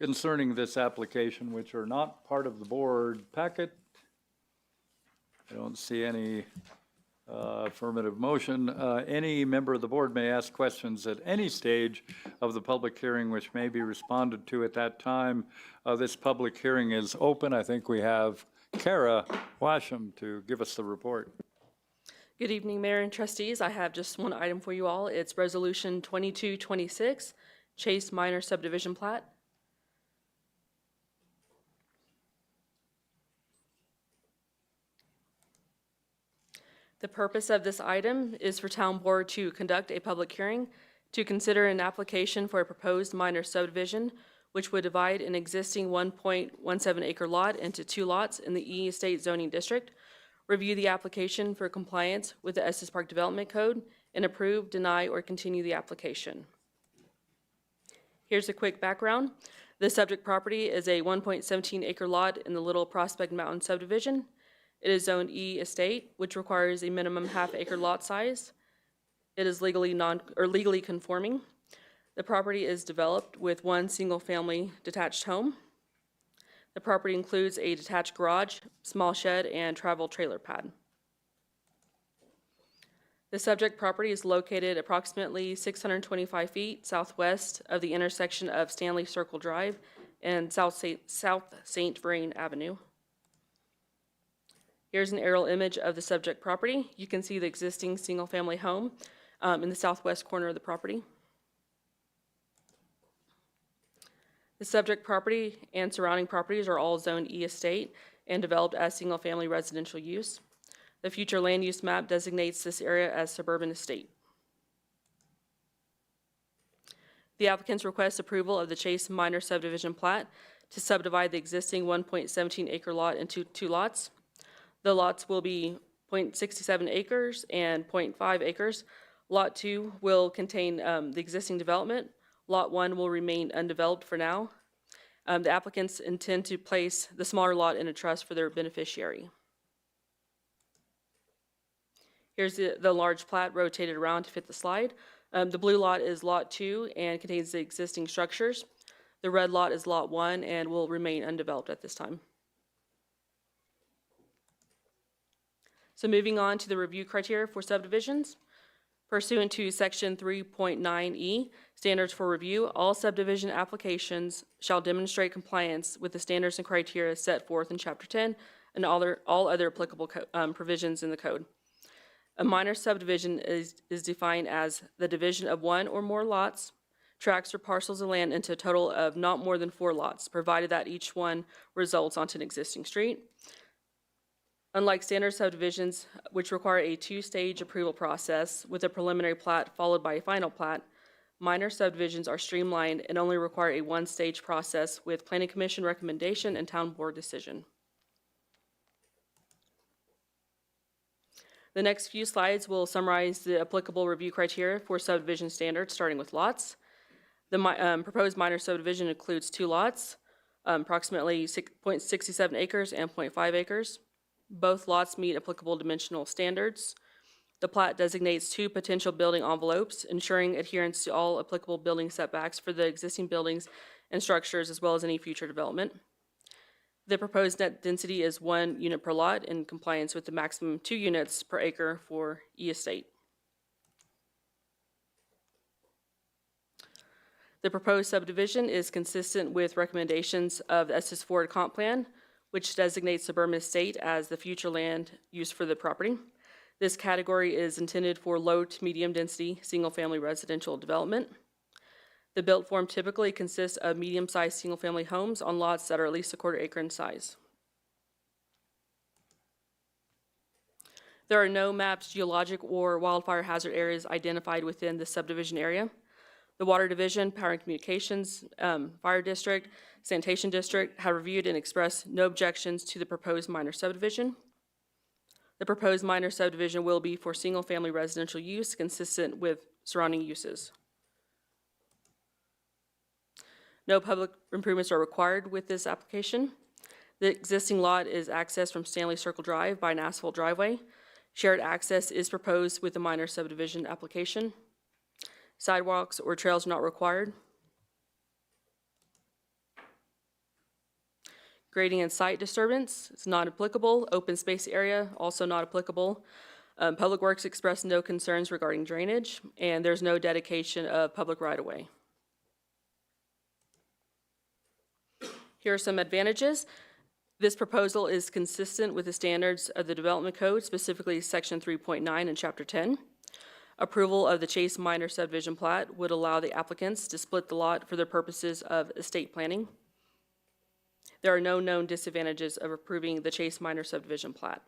concerning this application which are not part of the board packet? I don't see any affirmative motion. Any member of the board may ask questions at any stage of the public hearing which may be responded to at that time. This public hearing is open. I think we have Kara Washam to give us the report. Good evening, Mayor and Trustees. I have just one item for you all. It's Resolution 2226, Chase Minor Subdivision Plat. The purpose of this item is for Town Board to conduct a public hearing to consider an application for a proposed minor subdivision, which would divide an existing 1.17 acre lot into 2 lots in the E Estate zoning district, review the application for compliance with the Estes Park Development Code, and approve, deny, or continue the application. Here's a quick background. The subject property is a 1.17 acre lot in the Little Prospect Mountain subdivision. It is zoned E Estate, which requires a minimum half-acre lot size. It is legally conforming. The property is developed with one single-family detached home. The property includes a detached garage, small shed, and travel trailer pad. The subject property is located approximately 625 feet southwest of the intersection of Stanley Circle Drive and South St. Vrain Avenue. Here's an aerial image of the subject property. You can see the existing single-family home in the southwest corner of the property. The subject property and surrounding properties are all zoned E Estate and developed as single-family residential use. The future land use map designates this area as suburban estate. The applicants request approval of the Chase minor subdivision plat to subdivide the existing 1.17 acre lot into 2 lots. The lots will be 0.67 acres and 0.5 acres. Lot 2 will contain the existing development. Lot 1 will remain undeveloped for now. The applicants intend to place the smaller lot in a trust for their beneficiary. Here's the large plat rotated around to fit the slide. The blue lot is Lot 2 and contains the existing structures. The red lot is Lot 1 and will remain undeveloped at this time. So moving on to the review criteria for subdivisions. Pursuant to Section 3.9E, Standards for Review, all subdivision applications shall demonstrate compliance with the standards and criteria set forth in Chapter 10 and all other applicable provisions in the code. A minor subdivision is defined as the division of one or more lots, tracts, or parcels of land into a total of not more than 4 lots, provided that each one results onto an existing street. Unlike standard subdivisions, which require a 2-stage approval process with a preliminary plat followed by a final plat, minor subdivisions are streamlined and only require a 1-stage process with Planning Commission recommendation and Town Board decision. The next few slides will summarize the applicable review criteria for subdivision standards, starting with lots. The proposed minor subdivision includes 2 lots, approximately 0.67 acres and 0.5 acres. Both lots meet applicable dimensional standards. The plat designates 2 potential building envelopes, ensuring adherence to all applicable building setbacks for the existing buildings and structures, as well as any future development. The proposed net density is 1 unit per lot in compliance with the maximum 2 units per acre for E Estate. The proposed subdivision is consistent with recommendations of the Estes Forward Comp Plan, which designates suburban estate as the future land use for the property. This category is intended for low to medium density single-family residential development. The built form typically consists of medium-sized single-family homes on lots that are at least 1/4 acre in size. There are no mapped geologic or wildfire hazard areas identified within the subdivision area. The Water Division, Power and Communications, Fire District, Sanitation District have reviewed and expressed no objections to the proposed minor subdivision. The proposed minor subdivision will be for single-family residential use consistent with surrounding uses. No public improvements are required with this application. The existing lot is accessed from Stanley Circle Drive by an asphalt driveway. Shared access is proposed with the minor subdivision application. Sidewalks or trails are not required. Grading and site disturbance is not applicable. Open space area, also not applicable. Public Works expressed no concerns regarding drainage, and there's no dedication of public right-of-way. Here are some advantages. This proposal is consistent with the standards of the Development Code, specifically Section 3.9 and Chapter 10. Approval of the Chase minor subdivision plat would allow the applicants to split the lot for the purposes of estate planning. There are no known disadvantages of approving the Chase minor subdivision plat.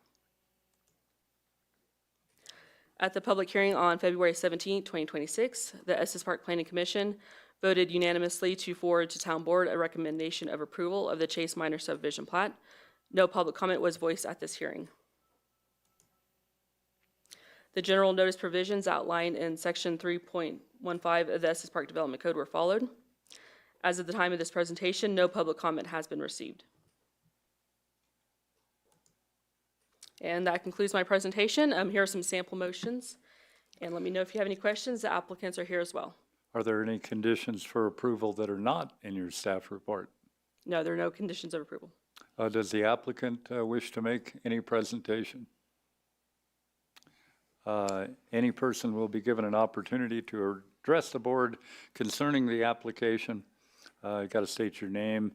At the public hearing on February 17, 2026, the Estes Park Planning Commission voted unanimously to forward to Town Board a recommendation of approval of the Chase Minor Subdivision Plat. No public comment was voiced at this hearing. The general notice provisions outlined in Section 3.15 of the Estes Park Development Code were followed. As of the time of this presentation, no public comment has been received. And that concludes my presentation. Here are some sample motions. And let me know if you have any questions. The applicants are here as well. Are there any conditions for approval that are not in your staff report? No, there are no conditions of approval. Does the applicant wish to make any presentation? Any person will be given an opportunity to address the board concerning the application. You got to state your name,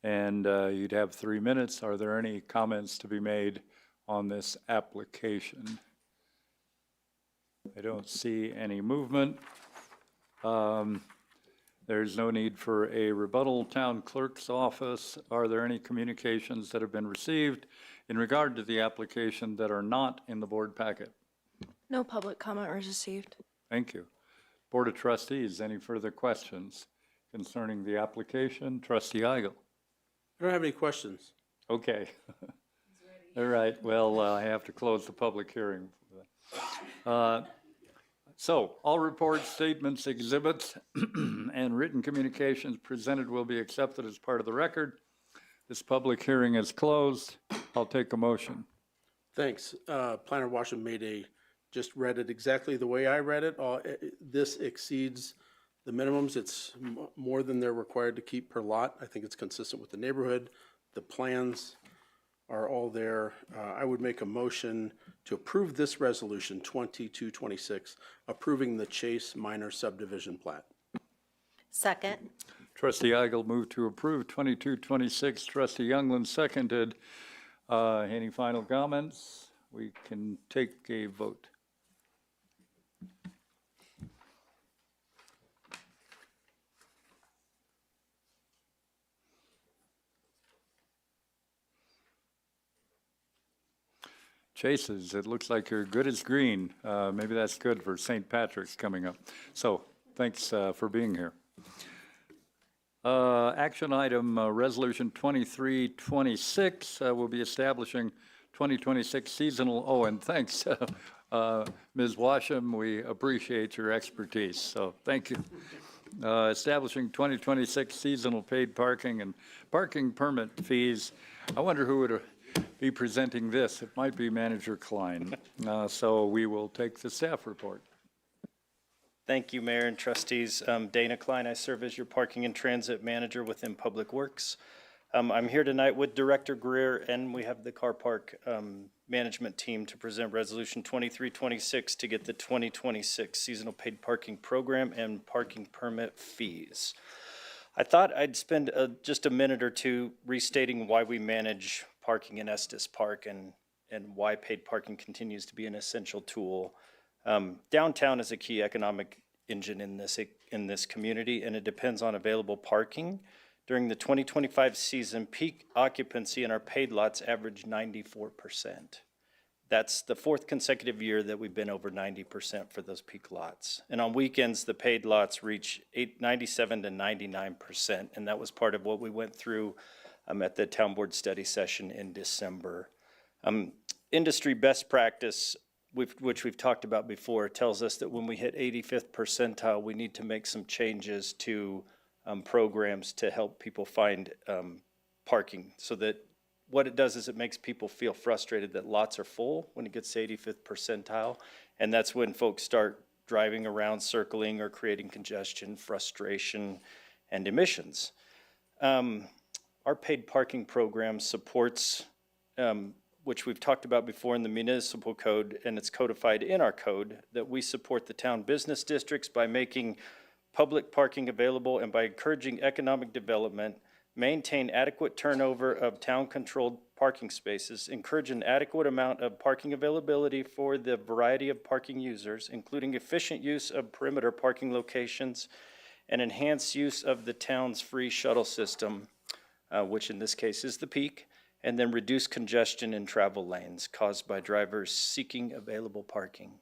and you'd have 3 minutes. Are there any comments to be made on this application? I don't see any movement. There's no need for a rebuttal. Town Clerk's Office, are there any communications that have been received in regard to the application that are not in the board packet? No public comment was received. Thank you. Board of Trustees, any further questions concerning the application? Trustee Eigel. I don't have any questions. Okay. All right, well, I have to close the public hearing. So, all reports, statements, exhibits, and written communications presented will be accepted as part of the record. This public hearing is closed. I'll take a motion. Thanks. Planner Washington just read it exactly the way I read it. This exceeds the minimums. It's more than they're required to keep per lot. I think it's consistent with the neighborhood. The plans are all there. I would make a motion to approve this resolution 2226, approving the Chase Minor Subdivision Plat. Second. Trustee Eigel moved to approve 2226. Trustee Youngland seconded. Any final comments? We can take a vote. Chases, it looks like you're good as green. Maybe that's good for St. Patrick's coming up. So thanks for being here. Action item, Resolution 2326, will be establishing 2026 seasonal, and thanks, Ms. Washam, we appreciate your expertise, so thank you. Establishing 2026 seasonal paid parking and parking permit fees. I wonder who would be presenting this. It might be Manager Klein. So we will take the staff report. Thank you, Mayor and Trustees. Dana Klein, I serve as your Parking and Transit Manager within Public Works. I'm here tonight with Director Greer, and we have the car park management team to present Resolution 2326 to get the 2026 seasonal paid parking program and parking permit fees. I thought I'd spend just a minute or two restating why we manage parking in Estes Park and why paid parking continues to be an essential tool. Downtown is a key economic engine in this community, and it depends on available parking. During the 2025 season, peak occupancy in our paid lots averaged 94%. That's the fourth consecutive year that we've been over 90% for those peak lots. And on weekends, the paid lots reach 97 to 99%, and that was part of what we went through at the Town Board study session in December. Industry best practice, which we've talked about before, tells us that when we hit 85th percentile, we need to make some changes to programs to help people find parking, so that what it does is it makes people feel frustrated that lots are full when it gets to 85th percentile, and that's when folks start driving around, circling, or creating congestion, frustration, and emissions. Our paid parking program supports, which we've talked about before in the municipal code, and it's codified in our code, that we support the town business districts by making public parking available and by encouraging economic development, maintain adequate turnover of town-controlled parking spaces, encourage an adequate amount of parking availability for the variety of parking users, including efficient use of perimeter parking locations, and enhance use of the town's free shuttle system, which in this case is the peak, and then reduce congestion in travel lanes caused by drivers seeking available parking.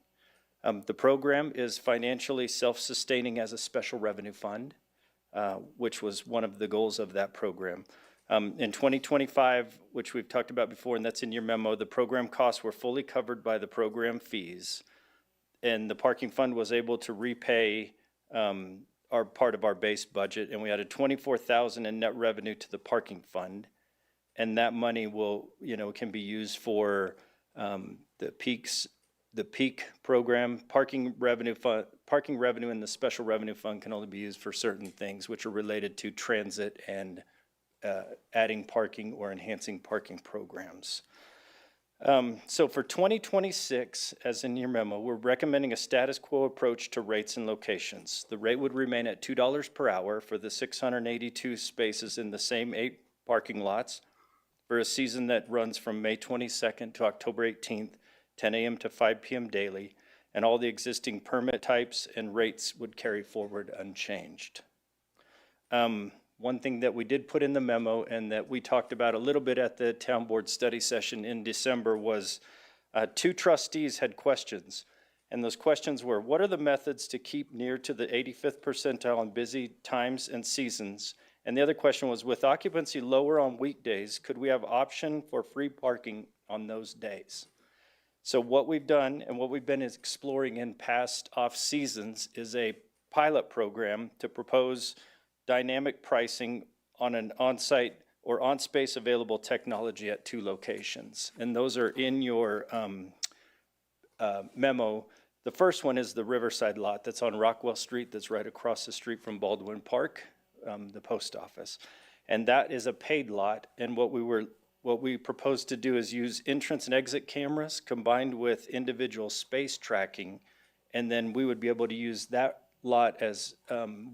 The program is financially self-sustaining as a special revenue fund, which was one of the goals of that program. In 2025, which we've talked about before, and that's in your memo, the program costs were fully covered by the program fees, and the parking fund was able to repay our part of our base budget, and we added $24,000 in net revenue to the parking fund, and that money will, can be used for the peak program. Parking revenue in the special revenue fund can only be used for certain things which are related to transit and adding parking or enhancing parking programs. So for 2026, as in your memo, we're recommending a status quo approach to rates and locations. The rate would remain at $2 per hour for the 682 spaces in the same 8 parking lots for a season that runs from May 22nd to October 18th, 10 a.m. to 5 p.m. daily, and all the existing permit types and rates would carry forward unchanged. One thing that we did put in the memo and that we talked about a little bit at the town board study session in December was 2 trustees had questions. And those questions were, what are the methods to keep near to the 85th percentile on busy times and seasons? And the other question was, with occupancy lower on weekdays, could we have option for free parking on those days? So what we've done and what we've been exploring in past off seasons is a pilot program to propose dynamic pricing on an on-site or on-space available technology at 2 locations. And those are in your memo. The first one is the Riverside lot that's on Rockwell Street that's right across the street from Baldwin Park, the post office. And that is a paid lot. And what we proposed to do is use entrance and exit cameras combined with individual space tracking. And then we would be able to use that lot as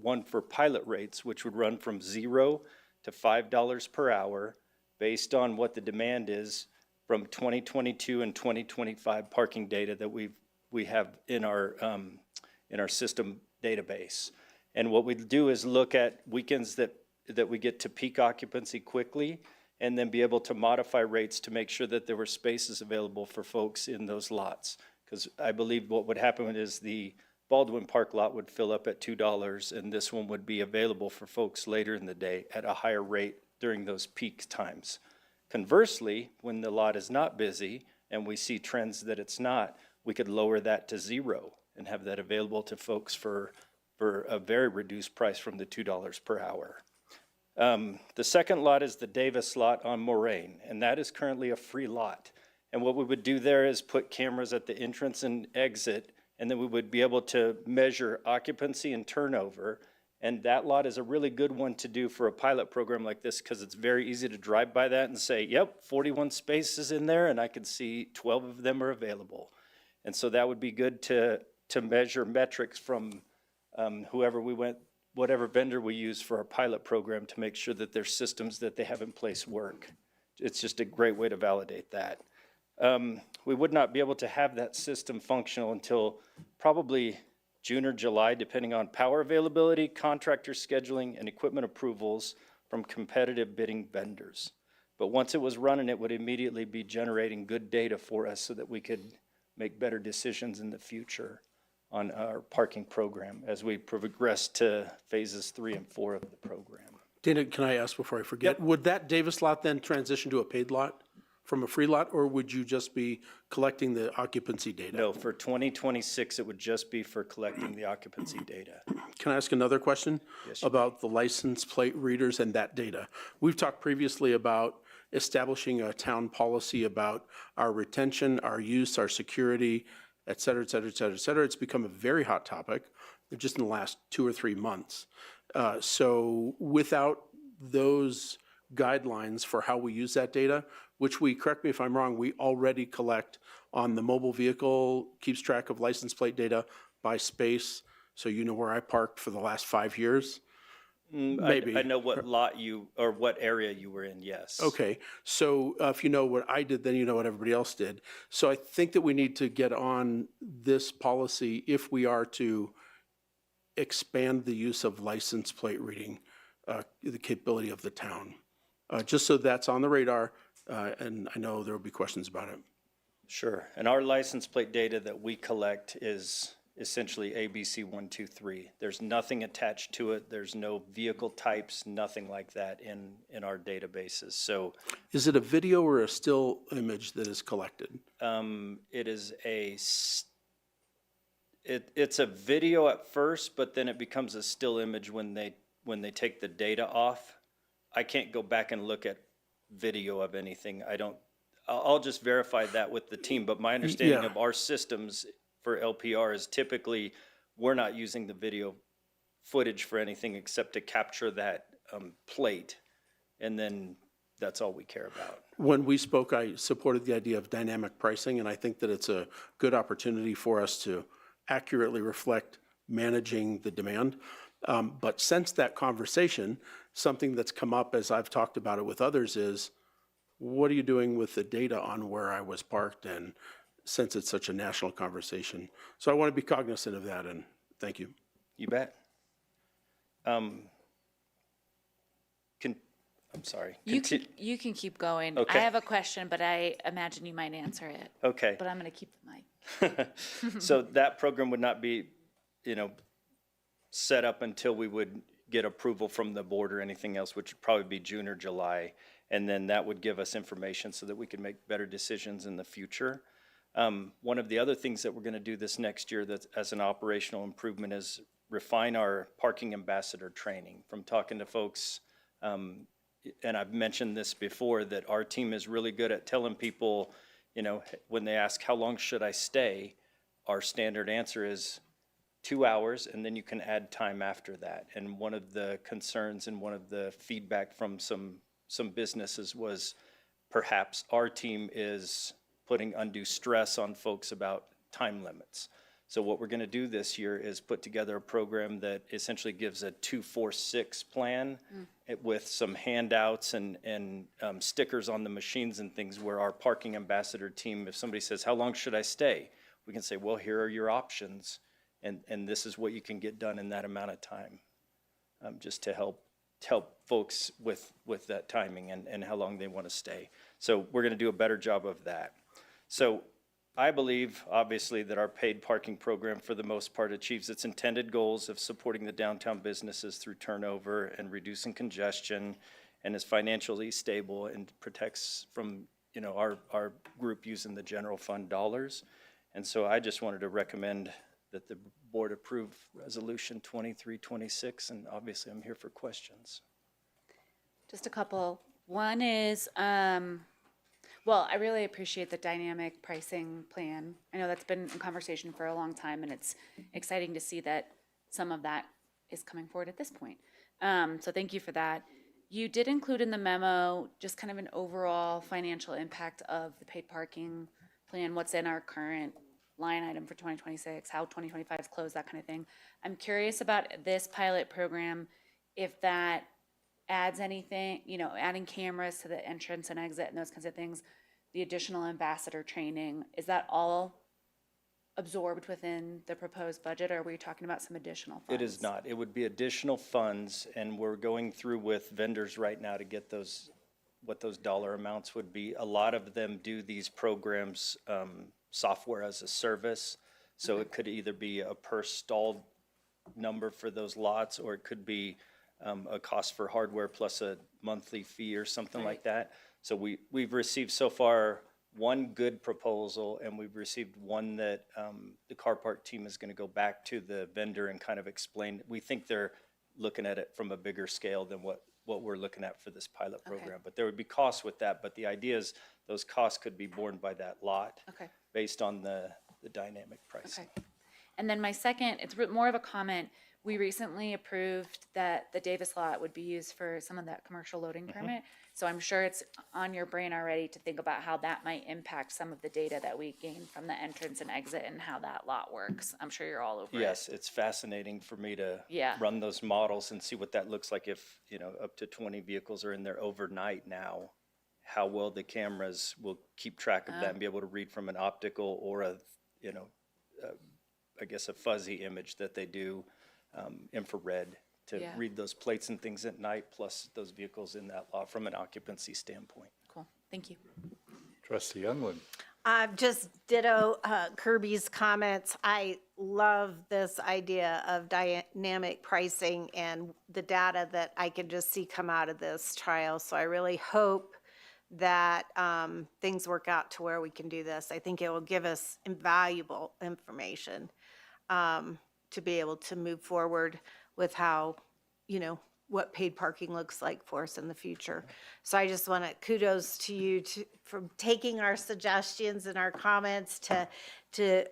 one for pilot rates, which would run from $0 to $5 per hour based on what the demand is from 2022 and 2025 parking data that we have in our system database. And what we do is look at weekends that we get to peak occupancy quickly and then be able to modify rates to make sure that there were spaces available for folks in those lots. Because I believe what would happen is the Baldwin Park lot would fill up at $2, and this one would be available for folks later in the day at a higher rate during those peak times. Conversely, when the lot is not busy and we see trends that it's not, we could lower that to $0 and have that available to folks for a very reduced price from the $2 per hour. The second lot is the Davis lot on Moraine, and that is currently a free lot. And what we would do there is put cameras at the entrance and exit, and then we would be able to measure occupancy and turnover. And that lot is a really good one to do for a pilot program like this because it's very easy to drive by that and say, yep, 41 spaces in there, and I can see 12 of them are available. And so that would be good to measure metrics from whatever vendor we use for our pilot program to make sure that their systems that they have in place work. It's just a great way to validate that. We would not be able to have that system functional until probably June or July, depending on power availability, contractor scheduling, and equipment approvals from competitive bidding vendors. But once it was running, it would immediately be generating good data for us so that we could make better decisions in the future on our parking program as we progress to phases 3 and 4 of the program. Dana, can I ask before I forget? Would that Davis lot then transition to a paid lot from a free lot, or would you just be collecting the occupancy data? No, for 2026, it would just be for collecting the occupancy data. Can I ask another question? Yes, about the license plate readers and that data? We've talked previously about establishing a town policy about our retention, our use, our security, et cetera, et cetera, et cetera, et cetera. It's become a very hot topic just in the last 2 or 3 months. So without those guidelines for how we use that data, which we, correct me if I'm wrong, we already collect on the mobile vehicle, keeps track of license plate data by space, so you know where I parked for the last 5 years? Maybe. I know what lot or what area you were in, yes. Okay, so if you know what I did, then you know what everybody else did. So I think that we need to get on this policy if we are to expand the use of license plate reading, the capability of the town. Just so that's on the radar, and I know there will be questions about it. Sure. And our license plate data that we collect is essentially ABC 123. There's nothing attached to it. There's no vehicle types, nothing like that in our databases. So Is it a video or a still image that is collected? it is it's a video at first, but then it becomes a still image when they take the data off. I can't go back and look at video of anything. I'll just verify that with the team, but my understanding Yeah. of our systems for LPR is typically we're not using the video footage for anything except to capture that plate, and then that's all we care about. When we spoke, I supported the idea of dynamic pricing, and I think that it's a good opportunity for us to accurately reflect managing the demand. But since that conversation, something that's come up as I've talked about it with others is, what are you doing with the data on where I was parked? And since it's such a national conversation. So I want to be cognizant of that, and thank you. You bet. I'm sorry. You can keep going. Okay. I have a question, but I imagine you might answer it. Okay. But I'm going to keep the mic. So that program would not be, set up until we would get approval from the board or anything else, which would probably be June or July. And then that would give us information so that we can make better decisions in the future. One of the other things that we're going to do this next year that as an operational improvement is refine our parking ambassador training. From talking to folks, and I've mentioned this before, that our team is really good at telling people, when they ask, how long should I stay? Our standard answer is 2 hours, and then you can add time after that. And one of the concerns and one of the feedback from some businesses was perhaps our team is putting undue stress on folks about time limits. So what we're going to do this year is put together a program that essentially gives a 2-4-6 plan with some handouts and stickers on the machines and things, where our parking ambassador team, if somebody says, how long should I stay? We can say, well, here are your options, and this is what you can get done in that amount of time, just to help folks with that timing and how long they want to stay. So we're going to do a better job of that. So I believe, obviously, that our paid parking program, for the most part, achieves its intended goals of supporting the downtown businesses through turnover and reducing congestion, and is financially stable and protects from, our group using the general fund dollars. And so I just wanted to recommend that the board approve Resolution 2326, and obviously I'm here for questions. Just a couple. One is, well, I really appreciate the dynamic pricing plan. I know that's been in conversation for a long time, and it's exciting to see that some of that is coming forward at this point. So thank you for that. You did include in the memo just kind of an overall financial impact of the paid parking plan, what's in our current line item for 2026, how 2025 is closed, that kind of thing. I'm curious about this pilot program, if that adds anything, adding cameras to the entrance and exit and those kinds of things, the additional ambassador training, is that all absorbed within the proposed budget, or are we talking about some additional funds? It is not. It would be additional funds, and we're going through with vendors right now to get what those dollar amounts would be. A lot of them do these programs, software as a service, so it could either be a per stall number for those lots, or it could be a cost for hardware plus a monthly fee or something like that. So we've received so far one good proposal, and we've received one that the car park team is going to go back to the vendor and kind of explain. We think they're looking at it from a bigger scale than what we're looking at for this pilot program. But there would be costs with that, but the idea is those costs could be borne by that lot based on the dynamic pricing. Okay. And then my second, it's more of a comment. We recently approved that the Davis lot would be used for some of that commercial loading permit. So I'm sure it's on your brain already to think about how that might impact some of the data that we gain from the entrance and exit and how that lot works. I'm sure you're all over it. Yes, it's fascinating for me to Yeah. run those models and see what that looks like if, up to 20 vehicles are in there overnight now, how well the cameras will keep track of that and be able to read from an optical or I guess a fuzzy image that they do, infrared, to read those plates and things at night, plus those vehicles in that lot from an occupancy standpoint. Cool. Thank you. Trustee Youngland. Just ditto Kirby's comments. I love this idea of dynamic pricing and the data that I can just see come out of this trial. So I really hope that things work out to where we can do this. I think it will give us invaluable information to be able to move forward with how, what paid parking looks like for us in the future. So I just want to kudos to you for taking our suggestions and our comments to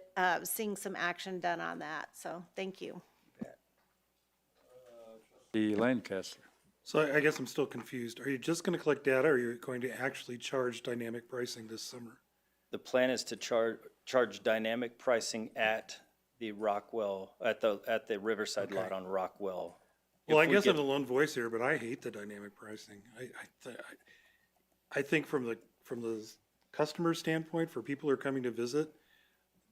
seeing some action done on that. So thank you. The Lancaster. So I guess I'm still confused. Are you just going to collect data, or are you going to actually charge dynamic pricing this summer? The plan is to charge dynamic pricing at the Rockwell, at the Riverside lot on Rockwell. Well, I If we guess get- I'm the lone voice here, but I hate the dynamic pricing. I think from the customer standpoint, for people who are coming to visit,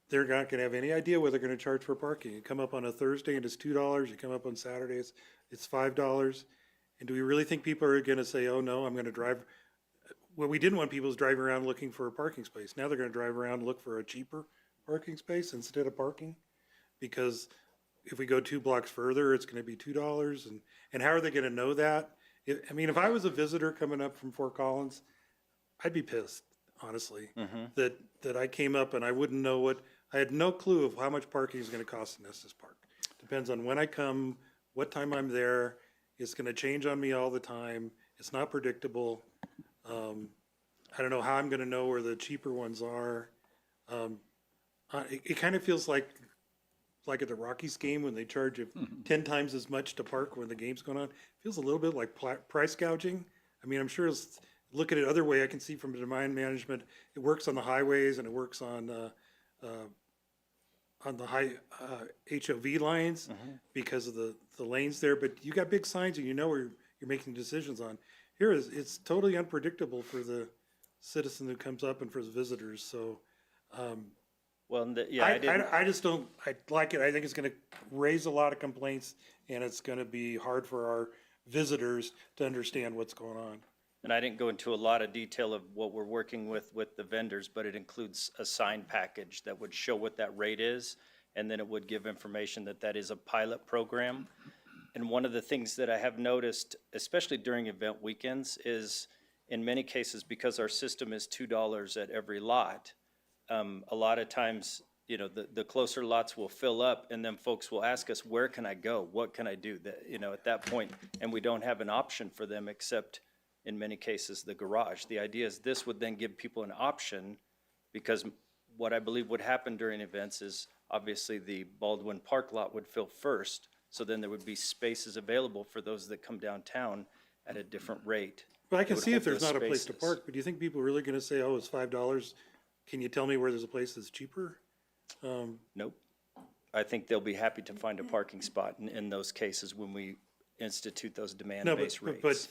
they're not going to have any idea what they're going to charge for parking. You come up on a Thursday and it's $2. You come up on Saturdays, it's $5. And do we really think people are going to say, oh no, I'm going to drive? What we didn't want people is driving around looking for a parking space. Now they're going to drive around and look for a cheaper parking space instead of parking. Because if we go 2 blocks further, it's going to be $2. And how are they going to know that? If I was a visitor coming up from Fort Collins, I'd be pissed, honestly, that I came up and I wouldn't know I had no clue of how much parking is going to cost in Estes Park. Depends on when I come, what time I'm there. It's going to change on me all the time. It's not predictable. I don't know how I'm going to know where the cheaper ones are. It kind of feels like at the Rockies game when they charge you 10 times as much to park when the game's going on. It feels a little bit like price gouging. I'm sure look at it other way. I can see from demand management, it works on the highways and it works on the high HOV lines because of the lanes there. But you got big signs and you know where you're making decisions on. Here it's totally unpredictable for the citizen who comes up and for the visitors. So. I just don't, I like it. I think it's going to raise a lot of complaints and it's going to be hard for our visitors to understand what's going on. And I didn't go into a lot of detail of what we're working with the vendors, but it includes a sign package that would show what that rate is. And then it would give information that is a pilot program. And one of the things that I have noticed, especially during event weekends, is in many cases, because our system is $2 at every lot, a lot of times, the closer lots will fill up and then folks will ask us, where can I go? What can I do? At that point, and we don't have an option for them except in many cases, the garage. The idea is this would then give people an option, because what I believe would happen during events is obviously the Baldwin Park lot would fill first. So then there would be spaces available for those that come downtown at a different rate. But I can It would see if hold there's those not a place to spaces. park, but do you think people are really going to say, oh, it's $5? Can you tell me where there's a place that's cheaper? Nope. I think they'll be happy to find a parking spot in those cases when we institute those No, demand-based rates. but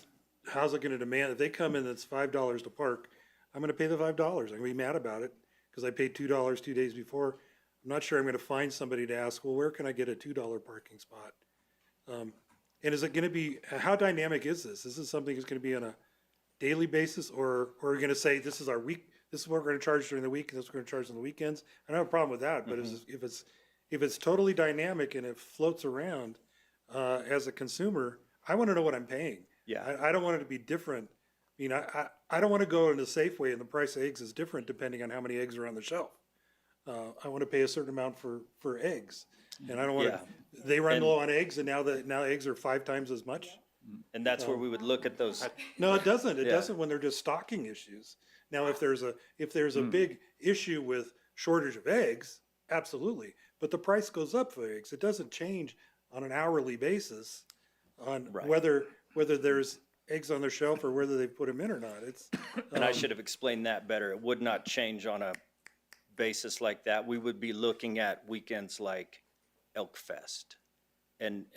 how's it going to demand, if they come in, it's $5 to park, I'm going to pay the $5. I'm going to be mad about it because I paid $2 2 days before. I'm not sure I'm going to find somebody to ask, well, where can I get a $2 parking spot? And is it going to be, how dynamic is this? Is this something that's going to be on a daily basis, or are we going to say, this is our week, this is what we're going to charge during the week, and this is what we're going to charge on the weekends? I don't have a problem with that, but if it's totally dynamic and it floats around, as a consumer, I want to know what I'm paying. Yeah. I don't want it to be different. I don't want to go into Safeway and the price of eggs is different depending on how many eggs are on the shelf. I want to pay a certain amount for eggs, and I don't want to. They run low on eggs, and now eggs are 5 times as much. And that's where we would look at those. No, it doesn't. It Yeah. doesn't when they're just stocking issues. Now, if there's a big issue with shortage of eggs, absolutely. But the price goes up for eggs. It doesn't change on an hourly basis on Right. whether there's eggs on their shelf or whether they put them in or not. It's And I should have explained that better. It would not change on a basis like that. We would be looking at weekends like Elk Fest and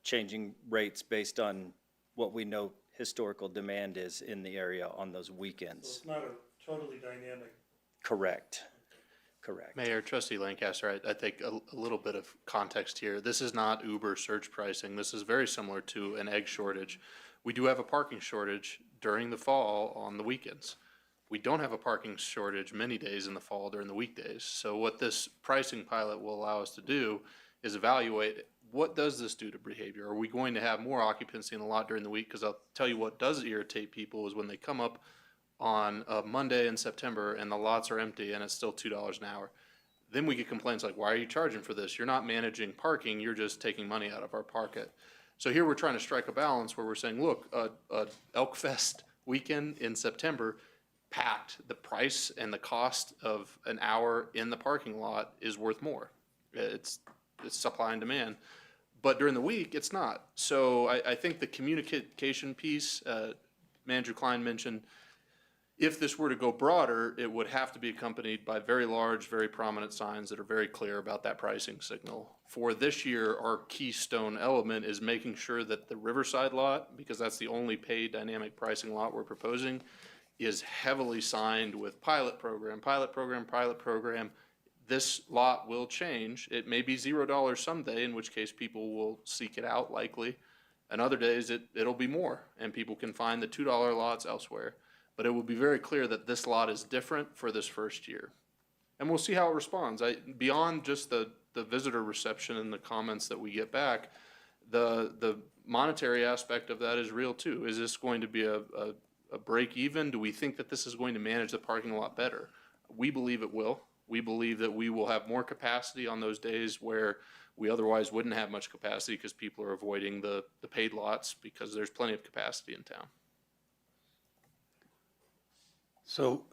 changing rates based on what we know historical demand is in the area on those weekends. it's not a totally dynamic. Correct. Mayor, Trustee Lancaster, I think a little bit of context here. This is not Uber surge pricing. This is very similar to an egg shortage. We do have a parking shortage during the fall on the weekends. We don't have a parking shortage many days in the fall during the weekdays. So what this pricing pilot will allow us to do is evaluate, what does this do to behavior? Are we going to have more occupancy in the lot during the week? Because I'll tell you what does irritate people is when they come up on a Monday in September and the lots are empty and it's still $2 an hour. Then we get complaints like, why are you charging for this? You're not managing parking, you're just taking money out of our park. So here we're trying to strike a balance where we're saying, look, a Elk Fest weekend in September, packed, the price and the cost of an hour in the parking lot is worth more. It's supply and demand. But during the week, it's not. So I think the communication piece, Manager Klein mentioned, if this were to go broader, it would have to be accompanied by very large, very prominent signs that are very clear about that pricing signal. For this year, our keystone element is making sure that the Riverside lot, because that's the only paid dynamic pricing lot we're proposing, is heavily signed with pilot program. This lot will change. It may be $0 someday, in which case people will seek it out likely. And other days it'll be more and people can find the $2 lots elsewhere. But it will be very clear that this lot is different for this first year. And we'll see how it responds. Beyond just the visitor reception and the comments that we get back, the monetary aspect of that is real too. Is this going to be a break even? Do we think that this is going to manage the parking lot better? We believe it will. We believe that we will have more capacity on those days where we otherwise wouldn't have much capacity because people are avoiding the paid lots because there's plenty of capacity in town. So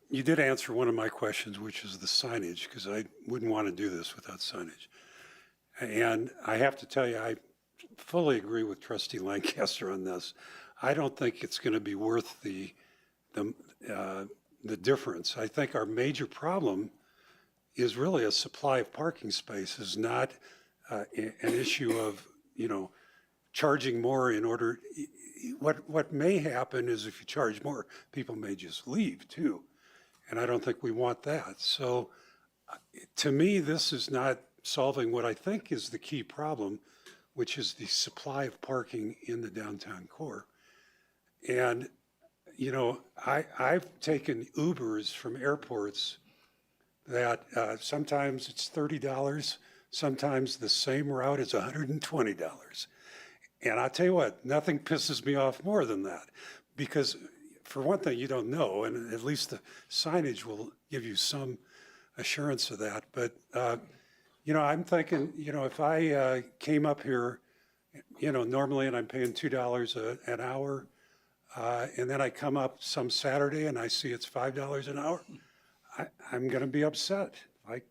you did answer one of my questions, which is the signage, because I wouldn't want to do this without signage. And I have to tell you, I fully agree with Trustee Lancaster on this. I don't think it's going to be worth the difference. I think our major problem is really a supply of parking spaces, not an issue of, charging more in order. What may happen is if you charge more, people may just leave too. And I don't think we want that. So to me, this is not solving what I think is the key problem, which is the supply of parking in the downtown core. And, I've taken Ubers from airports that sometimes it's $30, sometimes the same route is $120. And I'll tell you what, nothing pisses me off more than that. Because for one thing, you don't know, and at least the signage will give you some assurance of that. But, I'm thinking, if I came up here, normally and I'm paying $2 an hour, and then I come up some Saturday and I see it's $5 an hour, I'm going to be upset, like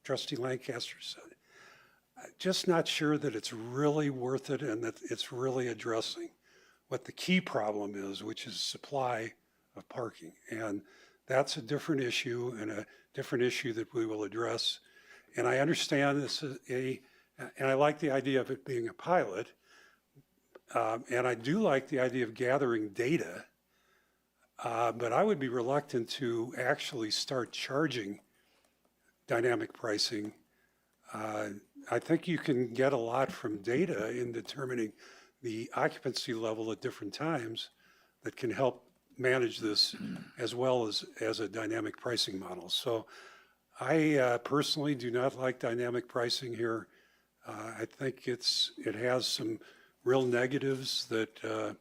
Trustee Lancaster said. Just not sure that it's really worth it and that it's really addressing what the key problem is, which is supply of parking. And that's a different issue and a different issue that we will address. And I understand this is and I like the idea of it being a pilot. And I do like the idea of gathering data, but I would be reluctant to actually start charging dynamic pricing. I think you can get a lot from data in determining the occupancy level at different times that can help manage this as well as a dynamic pricing model. So I personally do not like dynamic pricing here. I think it has some real negatives that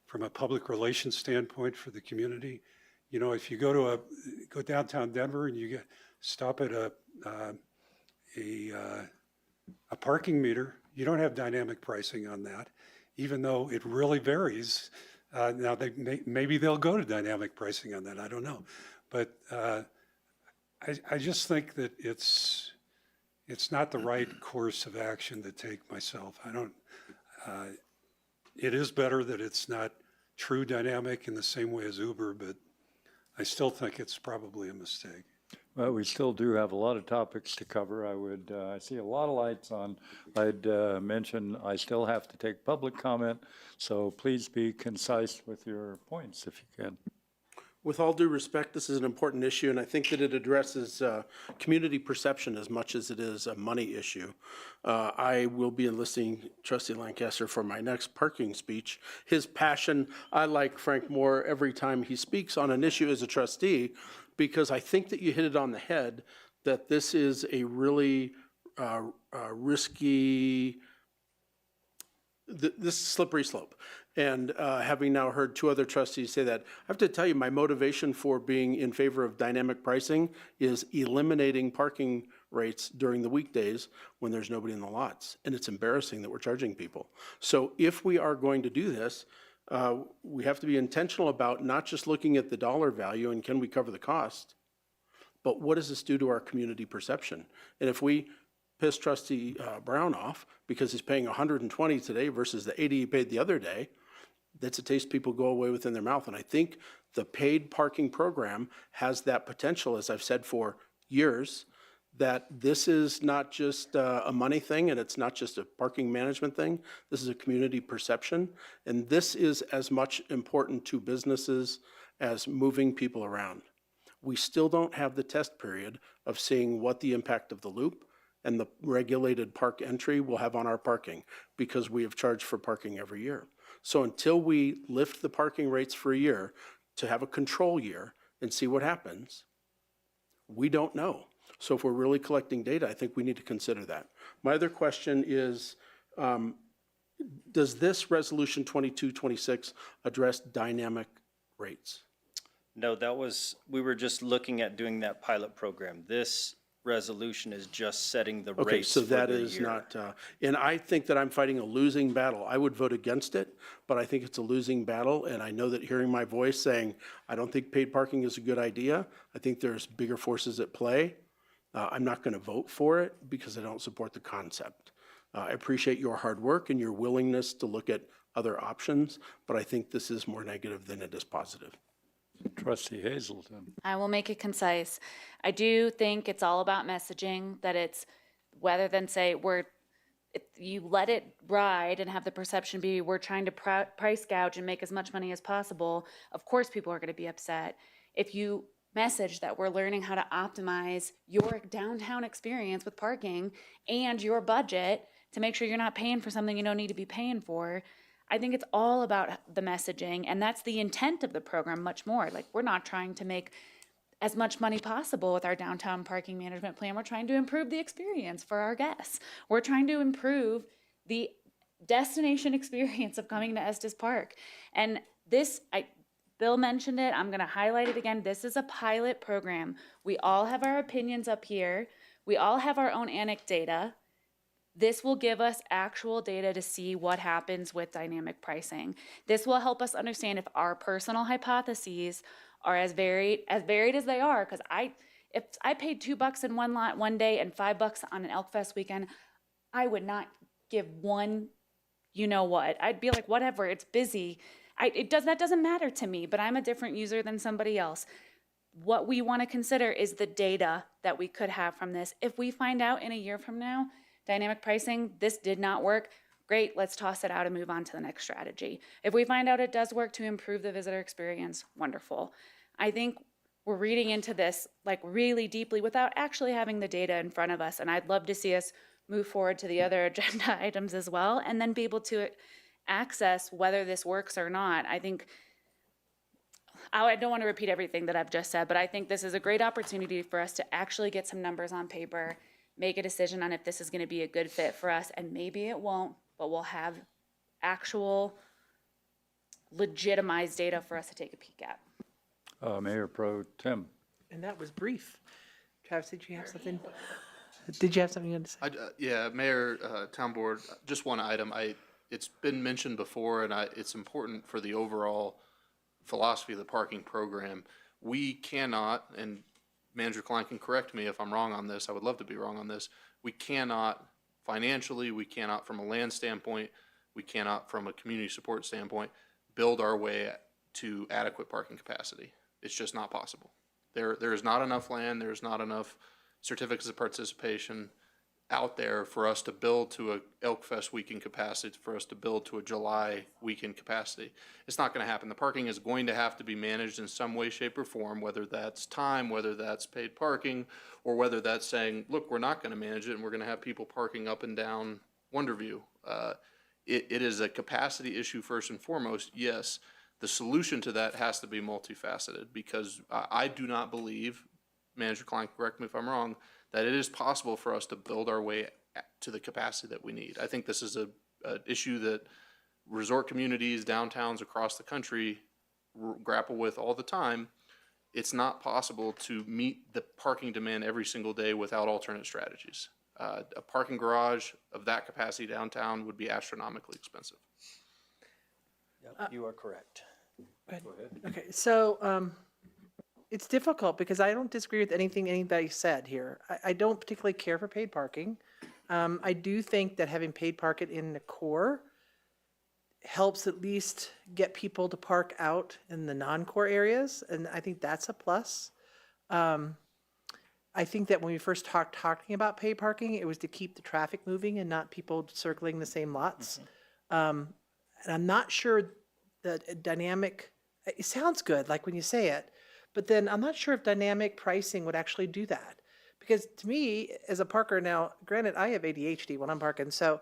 from a public relations standpoint for the community. If you go downtown Denver and you stop at a parking meter, you don't have dynamic pricing on that, even though it really varies. Now, maybe they'll go to dynamic pricing on that, I don't know. But I just think that it's not the right course of action to take myself. It is better that it's not true dynamic in the same way as Uber, but I still think it's probably a mistake. Well, we still do have a lot of topics to cover. I see a lot of lights on. I'd mention I still have to take public comment, so please be concise with your points if you can. With all due respect, this is an important issue, and I think that it addresses community perception as much as it is a money issue. I will be enlisting Trustee Lancaster for my next parking speech. His passion, I like Frank Moore every time he speaks on an issue as a trustee, because I think that you hit it on the head, that this is a really risky, this slippery slope. And having now heard two other trustees say that, I have to tell you, my motivation for being in favor of dynamic pricing is eliminating parking rates during the weekdays when there's nobody in the lots. And it's embarrassing that we're charging people. So if we are going to do this, we have to be intentional about not just looking at the dollar value and can we cover the cost, but what does this do to our community perception? And if we piss Trustee Brown off because he's paying 120 today versus the 80 he paid the other day, that's a taste people go away with in their mouth. And I think the paid parking program has that potential, as I've said for years, that this is not just a money thing and it's not just a parking management thing. This is a community perception. And this is as much important to businesses as moving people around. We still don't have the test period of seeing what the impact of the loop and the regulated park entry will have on our parking, because we have charged for parking every year. So until we lift the parking rates for a year to have a control year and see what happens, we don't know. So if we're really collecting data, I think we need to consider that. My other question is, does this resolution 2226 address dynamic rates? No, we were just looking at doing that pilot program. This resolution is just setting the Okay, rates so for that the is year. not, and I think that I'm fighting a losing battle. I would vote against it, but I think it's a losing battle. And I know that hearing my voice saying, I don't think paid parking is a good idea. I think there's bigger forces at play. I'm not going to vote for it because I don't support the concept. I appreciate your hard work and your willingness to look at other options, but I think this is more negative than it is positive. Trustee Hazelton. I will make it concise. I do think it's all about messaging, that it's rather than say if you let it ride and have the perception be we're trying to price gouge and make as much money as possible, of course people are going to be upset. If you message that we're learning how to optimize your downtown experience with parking and your budget to make sure you're not paying for something you don't need to be paying for, I think it's all about the messaging, and that's the intent of the program much more. Like, we're not trying to make as much money possible with our downtown parking management plan. We're trying to improve the experience for our guests. We're trying to improve the destination experience of coming to Estes Park. And this, Bill mentioned it, I'm gonna highlight it again. This is a pilot program. We all have our opinions up here. We all have our own anecdata. This will give us actual data to see what happens with dynamic pricing. This will help us understand if our personal hypotheses are as varied as they are, because if I paid $2 in one lot one day and $5 on an Elk Fest weekend, I would not give one, you know what. I'd be like, whatever, it's busy. That doesn't matter to me, but I'm a different user than somebody else. What we want to consider is the data that we could have from this. If we find out in a year from now, dynamic pricing, this did not work, great, let's toss it out and move on to the next strategy. If we find out it does work to improve the visitor experience, wonderful. I think we're reading into this like really deeply without actually having the data in front of us, and I'd love to see us move forward to the other agenda items as well, and then be able to access whether this works or not. I think, I don't want to repeat everything that I've just said, but I think this is a great opportunity for us to actually get some numbers on paper, make a decision on if this is going to be a good fit for us, and maybe it won't, but we'll have actual legitimized data for us to take a peek at. Mayor Pro Tem. And that was brief. Travis, did you have something? Did you have something you had to say? Yeah, Mayor, Town Board, just one item. It's been mentioned before, and it's important for the overall philosophy of the parking program. We cannot, and Manager Klein can correct me if I'm wrong on this, I would love to be wrong on this, we cannot financially, we cannot from a land standpoint, we cannot from a community support standpoint, build our way to adequate parking capacity. It's just not possible. There is not enough land, there's not enough certificates of participation. out there for us to build to a Elk Fest weekend capacity, for us to build to a July weekend capacity. It's not gonna happen. The parking is going to have to be managed in some way, shape, or form, whether that's time, whether that's paid parking, or whether that's saying, look, we're not gonna manage it and we're gonna have people parking up and down Wonderview. It is a capacity issue first and foremost, yes. The solution to that has to be multifaceted, because I do not believe, Manager Klein, correct me if I'm wrong, that it is possible for us to build our way to the capacity that we need. I think this is an issue that resort communities, downtowns across the country grapple with all the time. It's not possible to meet the parking demand every single day without alternate strategies. A parking garage of that capacity downtown would be astronomically expensive. Yep, you are correct. Okay, so, it's difficult because I don't disagree with anything anybody said here. I don't particularly care for paid parking. I do think that having paid parking in the core helps at least get people to park out in the non-core areas, and I think that's a plus. I think that when we first talking about paid parking, it was to keep the traffic moving and not people circling the same lots. And I'm not sure that dynamic, it sounds good, like when you say it, but then I'm not sure if dynamic pricing would actually do that. Because to me, as a parker now, granted, I have ADHD when I'm parking, so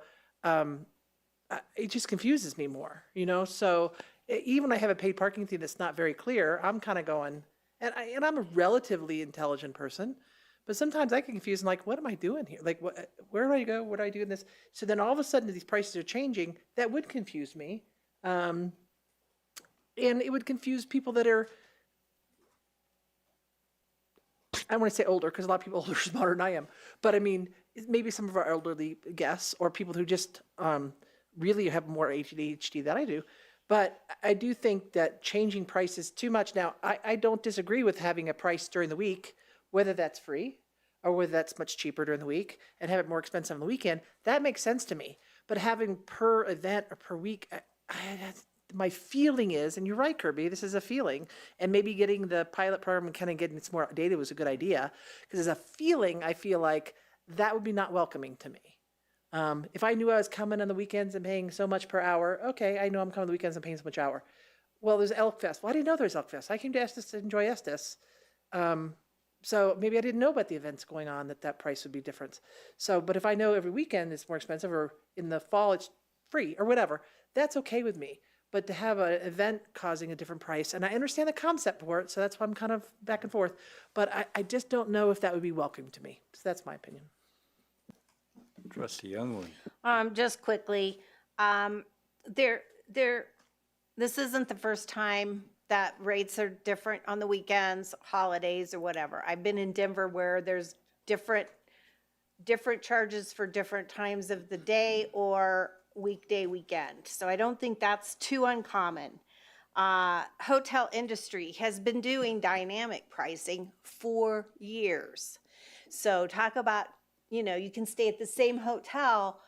it just confuses me more, you know? So even when I have a paid parking thing that's not very clear, I'm kind of going, and I'm a relatively intelligent person, but sometimes I get confused and like, what am I doing here? Like, where do I go? What do I do in this? So then all of a sudden these prices are changing. That would confuse me. And it would confuse people that are, I don't want to say older, because a lot of people older are smarter than I am. But I mean, maybe some of our elderly guests or people who just really have more ADHD than I do. But I do think that changing prices too much. Now, I don't disagree with having a price during the week, whether that's free or whether that's much cheaper during the week, and have it more expensive on the weekend. That makes sense to me. But having per event or per week, my feeling is, and you're right, Kirby, this is a feeling, and maybe getting the pilot program and kind of getting some more data was a good idea, because as a feeling, I feel like that would be not welcoming to me. If I knew I was coming on the weekends and paying so much per hour, okay, I know I'm coming on the weekends and paying so much hour. Well, there's Elk Fest. Well, I didn't know there's Elk Fest. I came to Estes to enjoy Estes. So maybe I didn't know about the events going on, that price would be different. So, but if I know every weekend it's more expensive, or in the fall it's free, or whatever, that's okay with me. But to have an event causing a different price, and I understand the concept for it, so that's why I'm kind of back and forth, but I just don't know if that would be welcome to me. So that's my opinion. Trustee Youngwood. Just quickly, this isn't the first time that rates are different on the weekends, holidays, or whatever. I've been in Denver where there's different charges for different times of the day or weekday, weekend. So I don't think that's too uncommon. Hotel industry has been doing dynamic pricing for years. So talk about, you can stay at the same hotel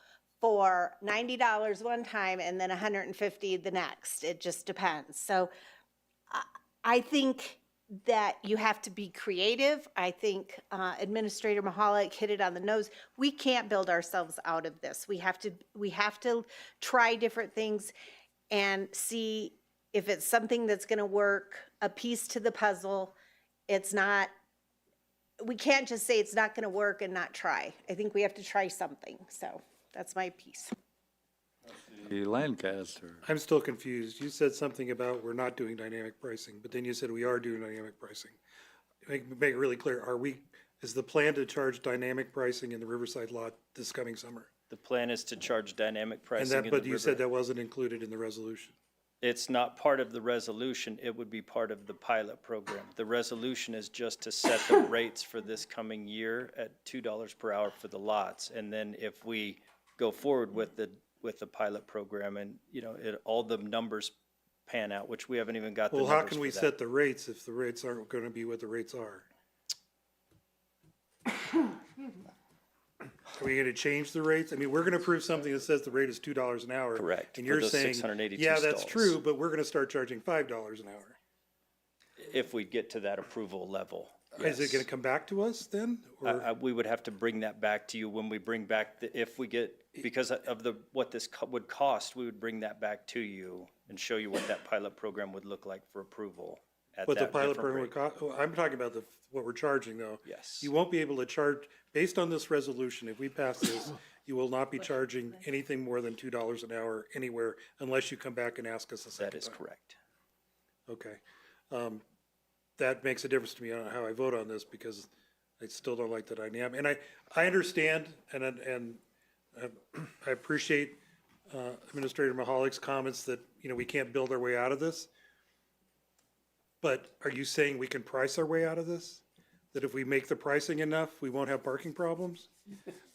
for $90 one time and then $150 the next. It just depends. So I think that you have to be creative. I think Administrator Mahalik hit it on the nose. We can't build ourselves out of this. We have to try different things and see if it's something that's going to work, a piece to the puzzle. We can't just say it's not going to work and not try. I think we have to try something. So that's my piece. The Lancaster. I'm still confused. You said something about we're not doing dynamic pricing, but then you said we are doing dynamic pricing. Make it really clear. Is the plan to charge dynamic pricing in the Riverside lot this coming summer? The plan is to charge dynamic pricing in the But you said river. that wasn't included in the resolution. It's not part of the resolution, it would be part of the pilot program. The resolution is just to set the rates for this coming year at $2 per hour for the lots. And then if we go forward with the pilot program and, all the numbers pan out, which we haven't even got the Well, numbers how can we for that. set the rates if the rates aren't going to be what the rates are? Are we going to change the rates? I mean, we're going to approve something that says the rate is $2 an hour. Correct, And for you're those saying, 682 yeah, that's stalls. true, but we're going to start charging $5 an hour. If we get to that approval level. Is it gonna come back to us then? Or, We would have to bring that back to you when we bring back, if we get, because of what this would cost, we would bring that back to you and show you what that pilot program would look like for approval at what the that pilot different program rate. would cost? I'm talking about what we're charging though. Yes. You won't be able to charge, based on this resolution, if we pass this, you will not be charging anything more than $2 an hour anywhere unless you come back and ask us a second That is time. correct. Okay. That makes a difference to me on how I vote on this because I still don't like the dynamic. And I understand and I appreciate Administrator Mahalik's comments that, we can't build our way out of this. But are you saying we can price our way out of this? That if we make the pricing enough, we won't have parking problems?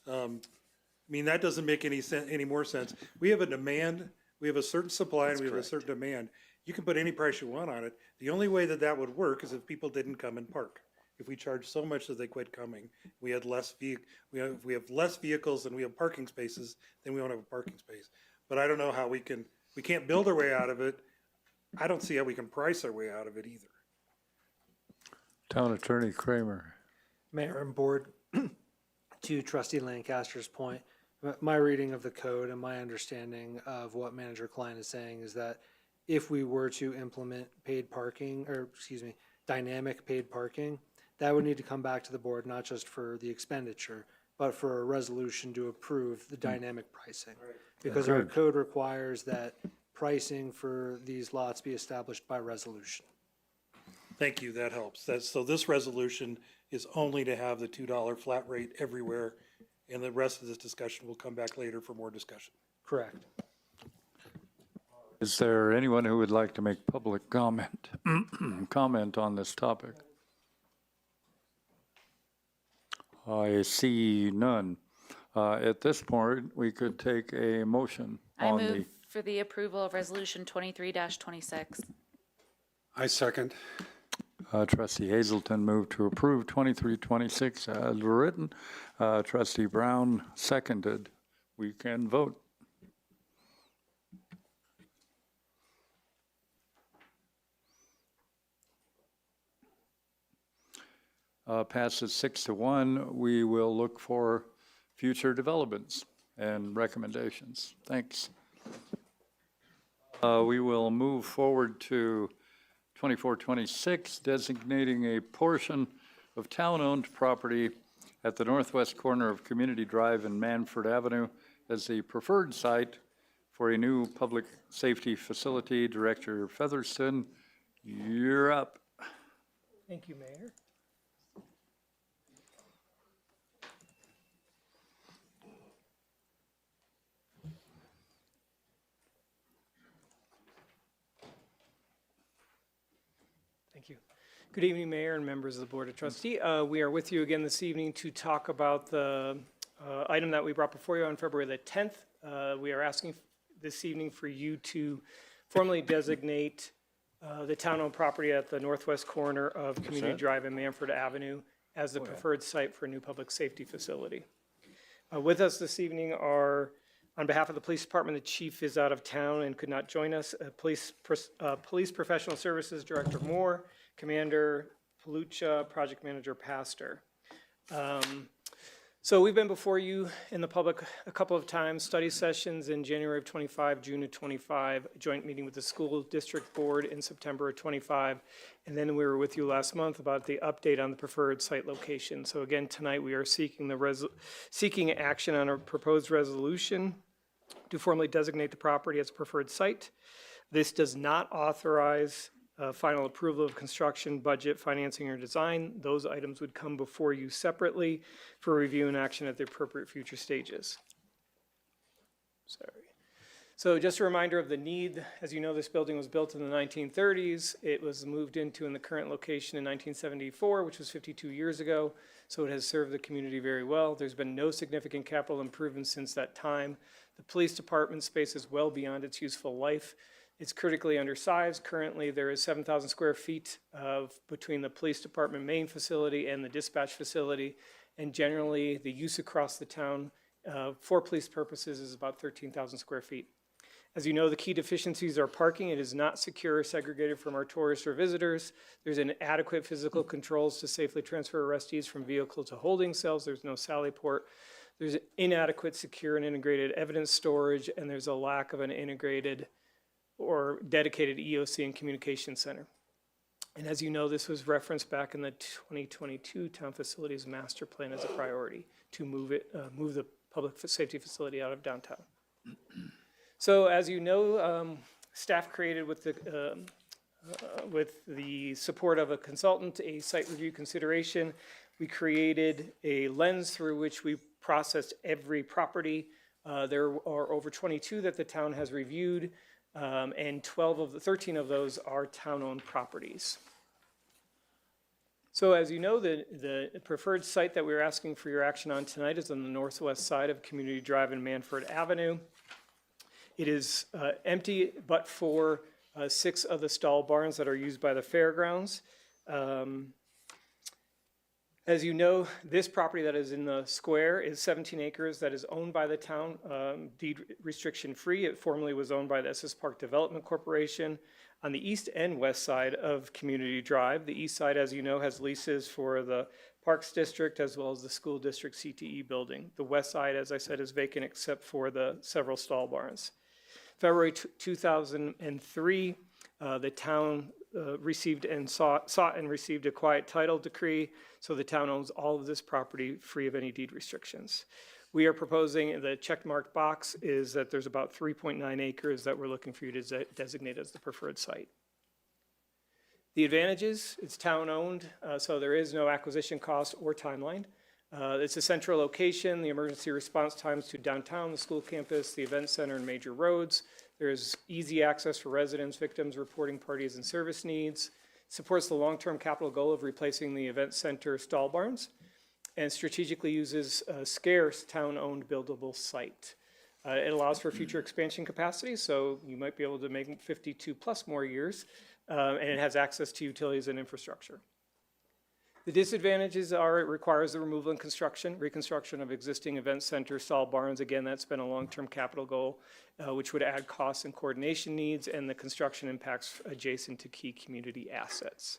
That doesn't make any more sense. We have a demand, we have a certain supply and we have a certain demand. You can put any price you want on it. The only way that would work is if people didn't come and park. If we charge so much that they quit coming, we have less vehicles than we have parking spaces, then we won't have a parking space. But I don't know how we can't build our way out of it. I don't see how we can price our way out of it either. Town Attorney Kramer. Mayor and Board, to Trustee Lancaster's point, my reading of the code and my understanding of what Manager Klein is saying is that if we were to implement dynamic paid parking, that would need to come back to the board, not just for the expenditure, but for a resolution to approve the dynamic pricing. Because our code requires that pricing for these lots be established by resolution. Thank you, that helps. So this resolution is only to have the $2 flat rate everywhere, and the rest of this discussion will come back later for more discussion. Correct. Is there anyone who would like to make public comment on this topic? I see none. At this point, we could take a motion I on move for the approval of Resolution 23-26. I second. Trustee Hazelton moved to approve 2326 as written. Trustee Brown seconded. We can vote. Passes 6-1. We will look for future developments and recommendations. Thanks. We will move forward to 2426, designating a portion of town-owned property at the northwest corner of Community Drive and Manford Avenue as the preferred site for a new public safety facility. Director Featherston, you're up. Thank you, Mayor. Thank you. Good evening, Mayor and members of the Board of Trustees. We are with you again this evening to talk about the item that we brought before you on February the 10th. We are asking this evening for you to formally designate the town-owned property at the northwest corner of Community Drive and Manford Avenue as the preferred site for a new public safety facility. With us this evening are, on behalf of the police department, the chief is out of town and could not join us. Police Professional Services Director Moore, Commander Palucha, Project Manager Pastor. So we've been before you in the public a couple of times, study sessions in January of 25, June of 25, a joint meeting with the school district board in September of 25, and then we were with you last month about the update on the preferred site location. So again, tonight we are seeking action on a proposed resolution to formally designate the property as preferred site. This does not authorize final approval of construction, budget, financing, or design. Those items would come before you separately for review and action at the appropriate future stages. Sorry. So just a reminder of the need. As you know, this building was built in the 1930s. It was moved into in the current location in 1974, which was 52 years ago. So it has served the community very well. There's been no significant capital improvements since that time. The police department space is well beyond its useful life. It's critically undersized. Currently, there is 7,000 square feet between the police department main facility and the dispatch facility. And generally, the use across the town for police purposes is about 13,000 square feet. As you know, the key deficiencies are parking. It is not secure or segregated from our tourists or visitors. There's inadequate physical controls to safely transfer arrestees from vehicle to holding cells. There's no sally port. There's inadequate, secure, and integrated evidence storage, and there's a lack of an integrated or dedicated EOC and communication center. And as you know, this was referenced back in the 2022 Town Facilities Master Plan as a priority to move the public safety facility out of downtown. So as you know, staff created with the support of a consultant, a site review consideration. We created a lens through which we processed every property. There are over 22 that the town has reviewed, and 13 of those are town-owned properties. So as you know, the preferred site that we're asking for your action on tonight is on the northwest side of Community Drive and Manford Avenue. It is empty but for 6 of the stall barns that are used by the fairgrounds. As you know, this property that is in the square is 17 acres that is owned by the town, deed restriction free. It formerly was owned by the Estes Park Development Corporation on the east and west side of Community Drive. The east side, as you know, has leases for the Parks District as well as the School District CTE building. The west side, as I said, is vacant except for the several stall barns. February 2003, the town received and sought and received a quiet title decree, so the town owns all of this property free of any deed restrictions. We are proposing, the checkmarked box is that there's about 3.9 acres that we're looking for you to designate as the preferred site. The advantages, it's town-owned, so there is no acquisition cost or timeline. It's a central location, the emergency response times to downtown, the school campus, the event center, and major roads. There's easy access for residents, victims, reporting parties, and service needs. Supports the long-term capital goal of replacing the event center stall barns, and strategically uses a scarce town-owned buildable site. It allows for future expansion capacity, so you might be able to make 52 plus more years, and it has access to utilities and infrastructure. The disadvantages are it requires the removal and reconstruction of existing event center stall barns. Again, that's been a long-term capital goal, which would add costs and coordination needs, and the construction impacts adjacent to key community assets.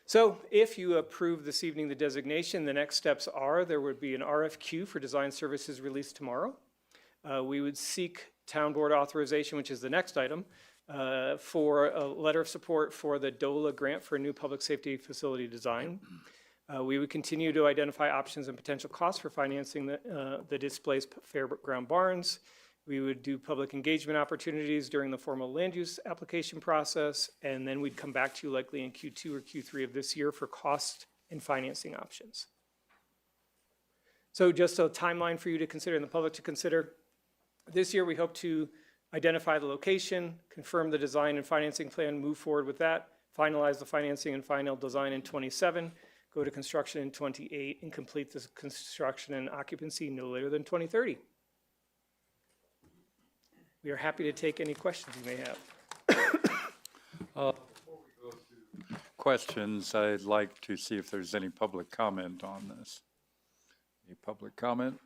So if you approve this evening the designation, the next steps are there would be an RFQ for design services released tomorrow. We would seek town board authorization, which is the next item, for a letter of support for the DOLA grant for a new public safety facility design. We would continue to identify options and potential costs for financing the displaced fairground barns. We would do public engagement opportunities during the formal land use application process, and then we'd come back to you likely in Q2 or Q3 of this year for cost and financing options. So just a timeline for you to consider and the public to consider. This year we hope to identify the location, confirm the design and financing plan, move forward with that, finalize the financing and final design in 27, go to construction in 28, and complete this construction and occupancy no later than 2030. We are happy to take any questions you may have. Before we go to questions, I'd like to see if there's any public comment on this. Any public comment?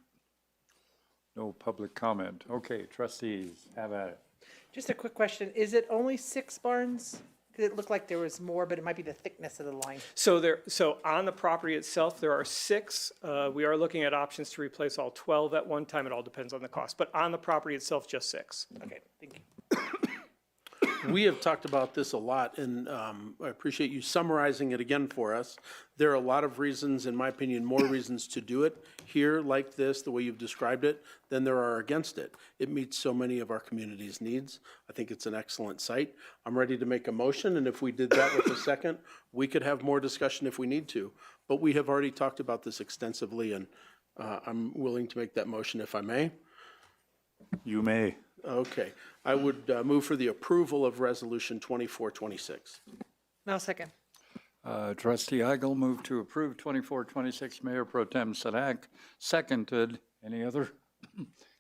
No public comment. Okay, trustees, have at it. Just a quick question. Is it only 6 barns? Because it looked like there was more, but it might be the thickness of the line. So on the property itself, there are 6. We are looking at options to replace all 12 at one time. It all depends on the cost. But on the property itself, just 6. Okay, thank you. We have talked about this a lot, and I appreciate you summarizing it again for us. There are a lot of reasons, in my opinion, more reasons to do it here like this, the way you've described it, than there are against it. It meets so many of our community's needs. I think it's an excellent site. I'm ready to make a motion, and if we did that with a second, we could have more discussion if we need to. But we have already talked about this extensively, and I'm willing to make that motion if I may. You may. Okay. I would move for the approval of Resolution 2426. No, second. Trustee Eigel moved to approve 2426. Mayor Pro Tem Sadak seconded. Any other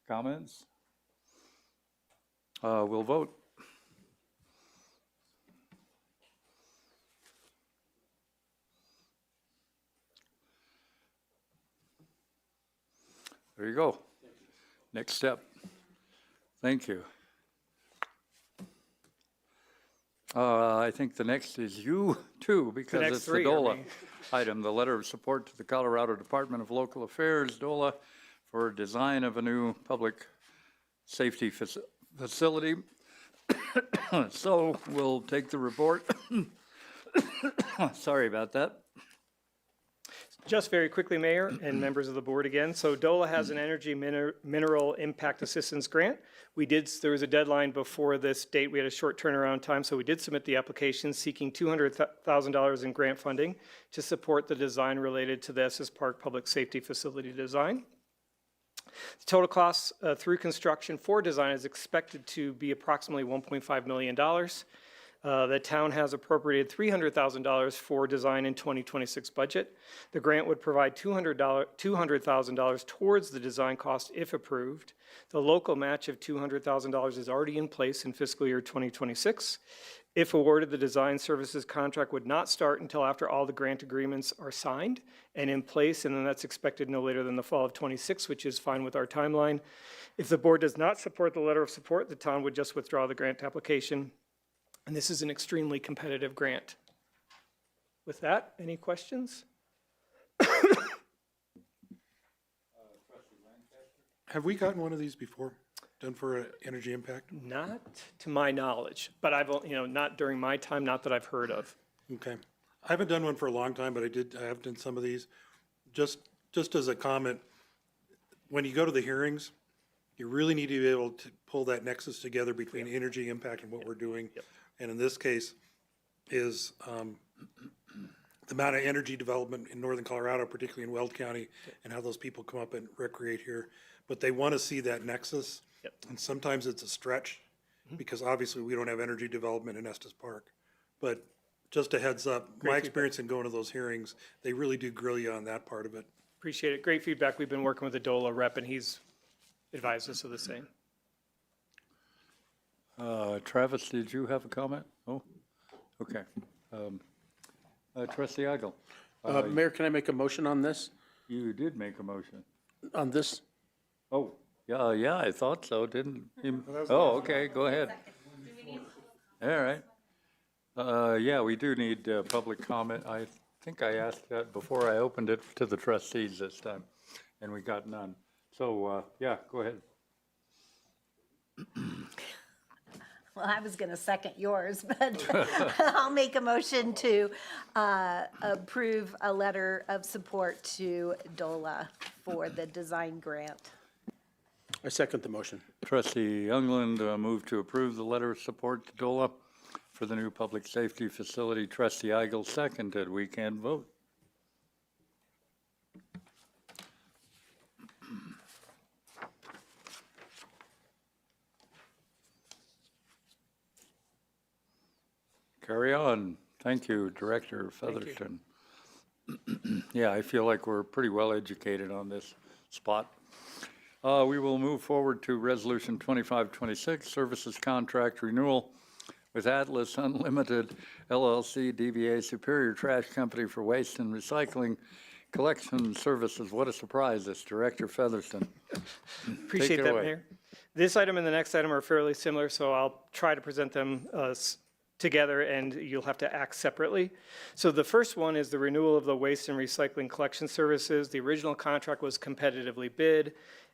comments? We'll vote. There you go. Next step. Thank you. I think the next is you too, because next it's the three are DOLA me. item, the letter of support to the Colorado Department of Local Affairs, DOLA, for design of a new public safety facility. So we'll take the report. Sorry about that. Just very quickly, Mayor and members of the board again. So DOLA has an energy mineral impact assistance grant. There was a deadline before this date. We had a short turnaround time, so we did submit the application seeking $200,000 in grant funding to support the design related to the Estes Park Public Safety Facility design. The total cost through construction for design is expected to be approximately $1.5 million. The town has appropriated $300,000 for design in 2026 budget. The grant would provide $200,000 towards the design cost if approved. The local match of $200,000 is already in place in fiscal year 2026. If awarded, the design services contract would not start until after all the grant agreements are signed and in place, and then that's expected no later than the fall of 26, which is fine with our timeline. If the board does not support the letter of support, the town would just withdraw the grant application. And this is an extremely competitive grant. With that, any questions? Have we gotten one of these before, done for energy impact? Not to my knowledge, but not during my time, not that I've heard of. Okay. I haven't done one for a long time, but I have done some of these. Just as a comment, when you go to the hearings, you really need to be able to pull that nexus together between energy impact and what we're doing. And in this case is the amount of energy development in northern Colorado, particularly in Weld County, and how those people come up and recreate here. But they want to see that nexus. And sometimes it's a stretch because obviously we don't have energy development in Estes Park. But just a heads up, my experience in going to those hearings, they really do grill you on that part of it. Appreciate it. Great feedback. We've been working with the DOLA rep, and he's advised us of the same. Travis, did you have a comment? Oh, okay. Trustee Eigel. Mayor, can I make a motion on this? You did make a motion. On this? Oh, yeah, I thought so, didn't you? Oh, okay, go ahead. All right. Yeah, we do need public comment. I think I asked that before I opened it to the trustees this time, and we got none. So, yeah, go ahead. Well, I was going to second yours, but I'll make a motion to approve a letter of support to DOLA for the design grant. I second the motion. Trustee Youngland moved to approve the letter of support to DOLA for the new public safety facility. Trustee Eigel seconded. We can vote. Carry on. Thank you, Director Featherston. Yeah, I feel like we're pretty well educated on this spot. We will move forward to Resolution 2526, Services Contract Renewal with Atlas Unlimited LLC, DBA Superior Trash Company for Waste and Recycling Collection Services. What a surprise, this Director Featherston. Appreciate that, Mayor. This item and the next item are fairly similar, so I'll try to present them together, and you'll have to act separately. So the first one is the renewal of the waste and recycling collection services. The original contract was competitively bid.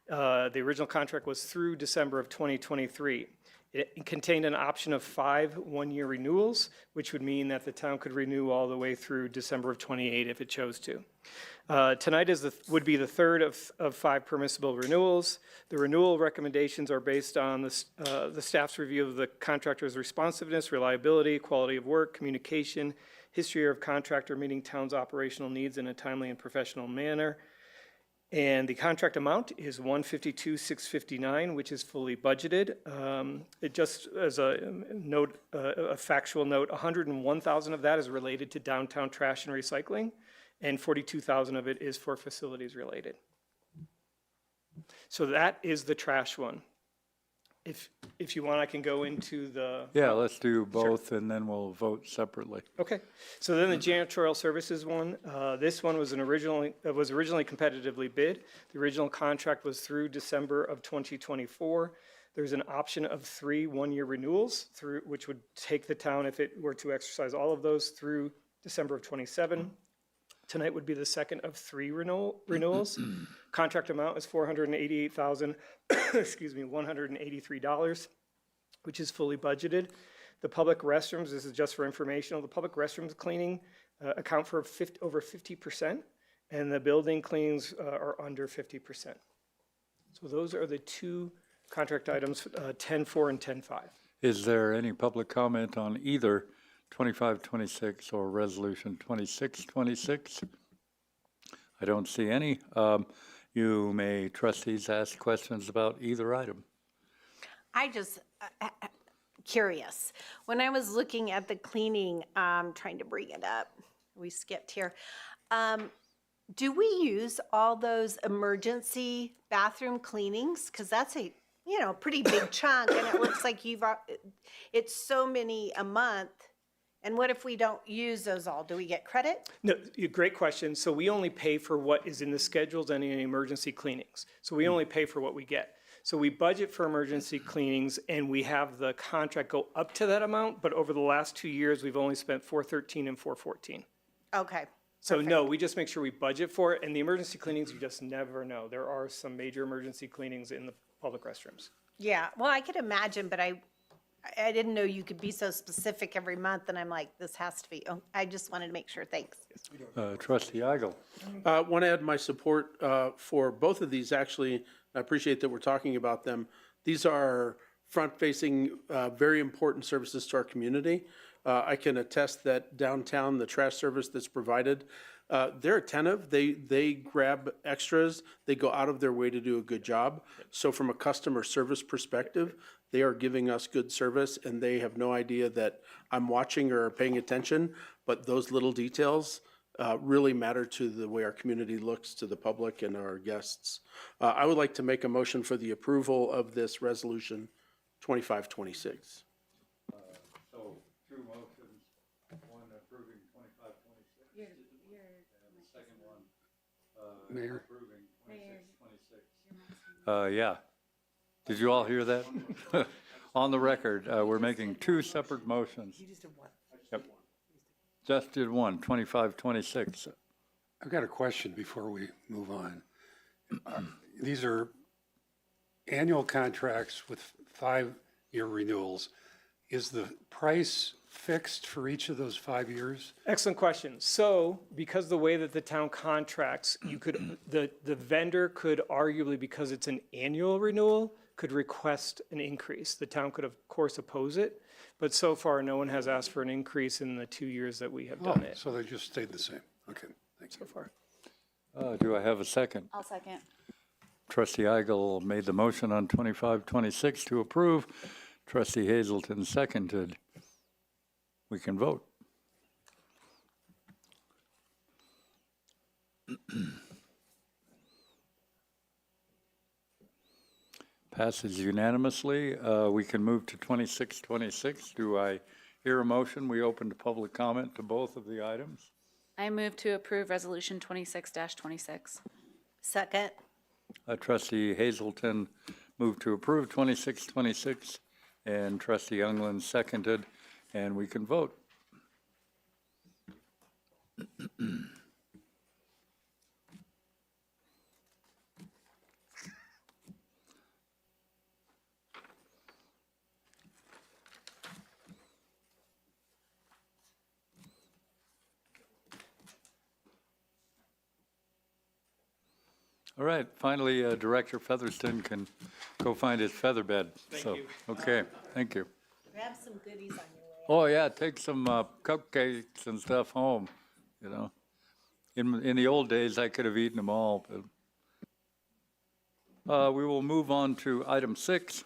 The original contract was through December of 2023. It contained an option of 5 one-year renewals, which would mean that the town could renew all the way through December of 28 if it chose to. Tonight would be the third of 5 permissible renewals. The renewal recommendations are based on the staff's review of the contractor's responsiveness, reliability, quality of work, communication, history of contractor meeting town's operational needs in a timely and professional manner. And the contract amount is $152,659, which is fully budgeted. It just as a note, a factual note, $101,000 of that is related to downtown trash and recycling, and $42,000 of it is for facilities related. So that is the trash one. If you want, I can go into the. Yeah, let's do both, and then we'll vote separately. Okay, so then the janitorial services one, this one was originally competitively bid. The original contract was through December of 2024. There's an option of 3 one-year renewals through, which would take the town, if it were to exercise all of those, through December of '27. Tonight would be the second of 3 renewals. Contract amount is $488,000, excuse me, $183, which is fully budgeted. The public restrooms, this is just for informational, the public restrooms cleaning account for over 50%, and the building cleanings are under 50%. So those are the 2 contract items, 10-4 and 10-5. Is there any public comment on either 2526 or Resolution 2626? I don't see any. You may, trustees, ask questions about either item. I just, curious. When I was looking at the cleaning, trying to bring it up, we skipped here. Do we use all those emergency bathroom cleanings? Because that's a, pretty big chunk, and it looks like it's so many a month. And what if we don't use those all? Do we get credit? No, great question. So we only pay for what is in the schedules and in emergency cleanings. So we only pay for what we get. So we budget for emergency cleanings, and we have the contract go up to that amount, but over the last 2 years, we've only spent $413 and $414. Okay. So no, we just make sure we budget for it, and the emergency cleanings, you just never know. There are some major emergency cleanings in the public restrooms. Yeah, well, I could imagine, but I didn't know you could be so specific every month, and I'm like, this has to be, I just wanted to make sure, thanks. Trustee Eigel. Want to add my support for both of these, actually. I appreciate that we're talking about them. These are front-facing, very important services to our community. I can attest that downtown, the trash service that's provided, they're attentive. They grab extras. They go out of their way to do a good job. So from a customer service perspective, they are giving us good service, and they have no idea that I'm watching or paying attention. But those little details really matter to the way our community looks to the public and our guests. I would like to make a motion for the approval of this resolution 2526. So, 2 motions, one approving 2526, and the second one Mayor? approving 2626. Yeah. Did you all hear that? On the record, we're making 2 separate motions. You just did one. Yep. Just did one, 2526. I've got a question before we move on. These are annual contracts with 5-year renewals. Is the price fixed for each of those 5 years? Excellent question. So, because the way that the town contracts, you could, the vendor could arguably, because it's an annual renewal, could request an increase. The town could, of course, oppose it, but so far, no one has asked for an increase in the 2 years that we have done it So they just stayed the same. Okay, thanks. so far. Do I have a second? I'll second. Trustee Eigel made the motion on 2526 to approve. Trustee Hazelton seconded. We can vote. Passes unanimously. We can move to 2626. Do I hear a motion? We open to public comment to both of the items. I move to approve Resolution 26-26. Second. Trustee Hazelton moved to approve 2626, and Trustee Youngland seconded, and we can vote. All right, finally, Director Featherston can go find his feather bed. Thank you. Okay, thank you. Grab some goodies on your way. Oh, yeah, take some cupcakes and stuff home, you know. In the old days, I could have eaten them all. But we will move on to item 6,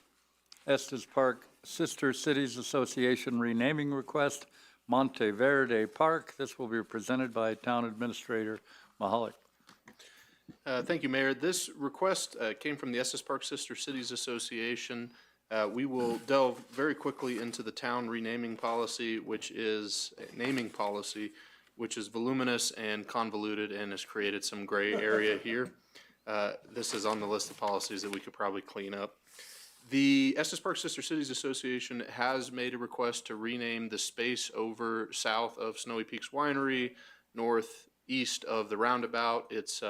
Estes Park Sister Cities Association renaming request, Monte Verde Park. This will be presented by Town Administrator Mahalik. Thank you, Mayor. This request came from the Estes Park Sister Cities Association. We will delve very quickly into the town renaming policy, which is naming policy, which is voluminous and convoluted and has created some gray area here. This is on the list of policies that we could probably clean up. The Estes Park Sister Cities Association has made a request to rename the space over south of Snowy Peaks Winery, northeast of the roundabout. It's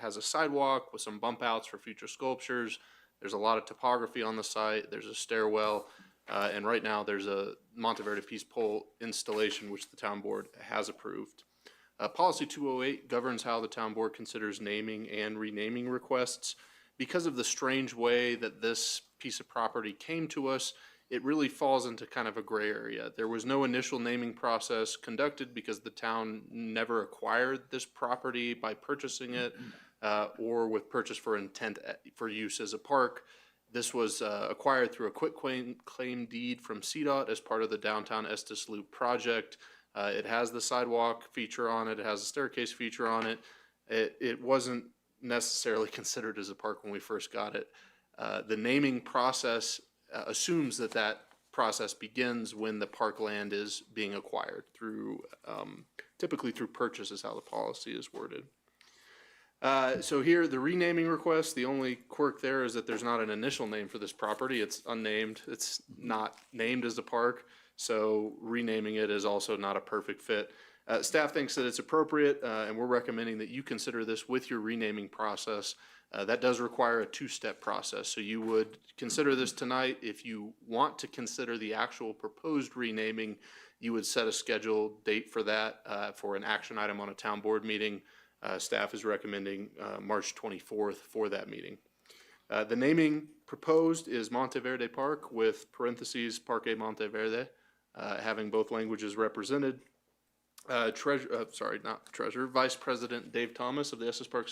has a sidewalk with some bump outs for future sculptures. There's a lot of topography on the site. There's a stairwell. And right now there's a Monteverde Peace Pole installation, which the town board has approved. Policy 208 governs how the town board considers naming and renaming requests. Because of the strange way that this piece of property came to us, it really falls into kind of a gray area. There was no initial naming process conducted because the town never acquired this property by purchasing it or with purchase for intent for use as a park. This was acquired through a quitclaim deed from CDOT as part of the Downtown Estes Loop project. It has the sidewalk feature on it. It has a staircase feature on it. It wasn't necessarily considered as a park when we first got it. The naming process assumes that that process begins when the park land is being acquired through, typically through purchase is how the policy is worded. So here, the renaming request, the only quirk there is that there's not an initial name for this property. It's unnamed. It's not named as a park. So renaming it is also not a perfect fit. Staff thinks that it's appropriate, and we're recommending that you consider this with your renaming process. That does require a two-step process. So you would consider this tonight. If you want to consider the actual proposed renaming, you would set a scheduled date for that for an action item on a town board meeting. Staff is recommending March 24th for that meeting. The naming proposed is Monteverde Park with parentheses Parque Monteverde, having both languages represented. Vice President Dave Thomas of the Estes Park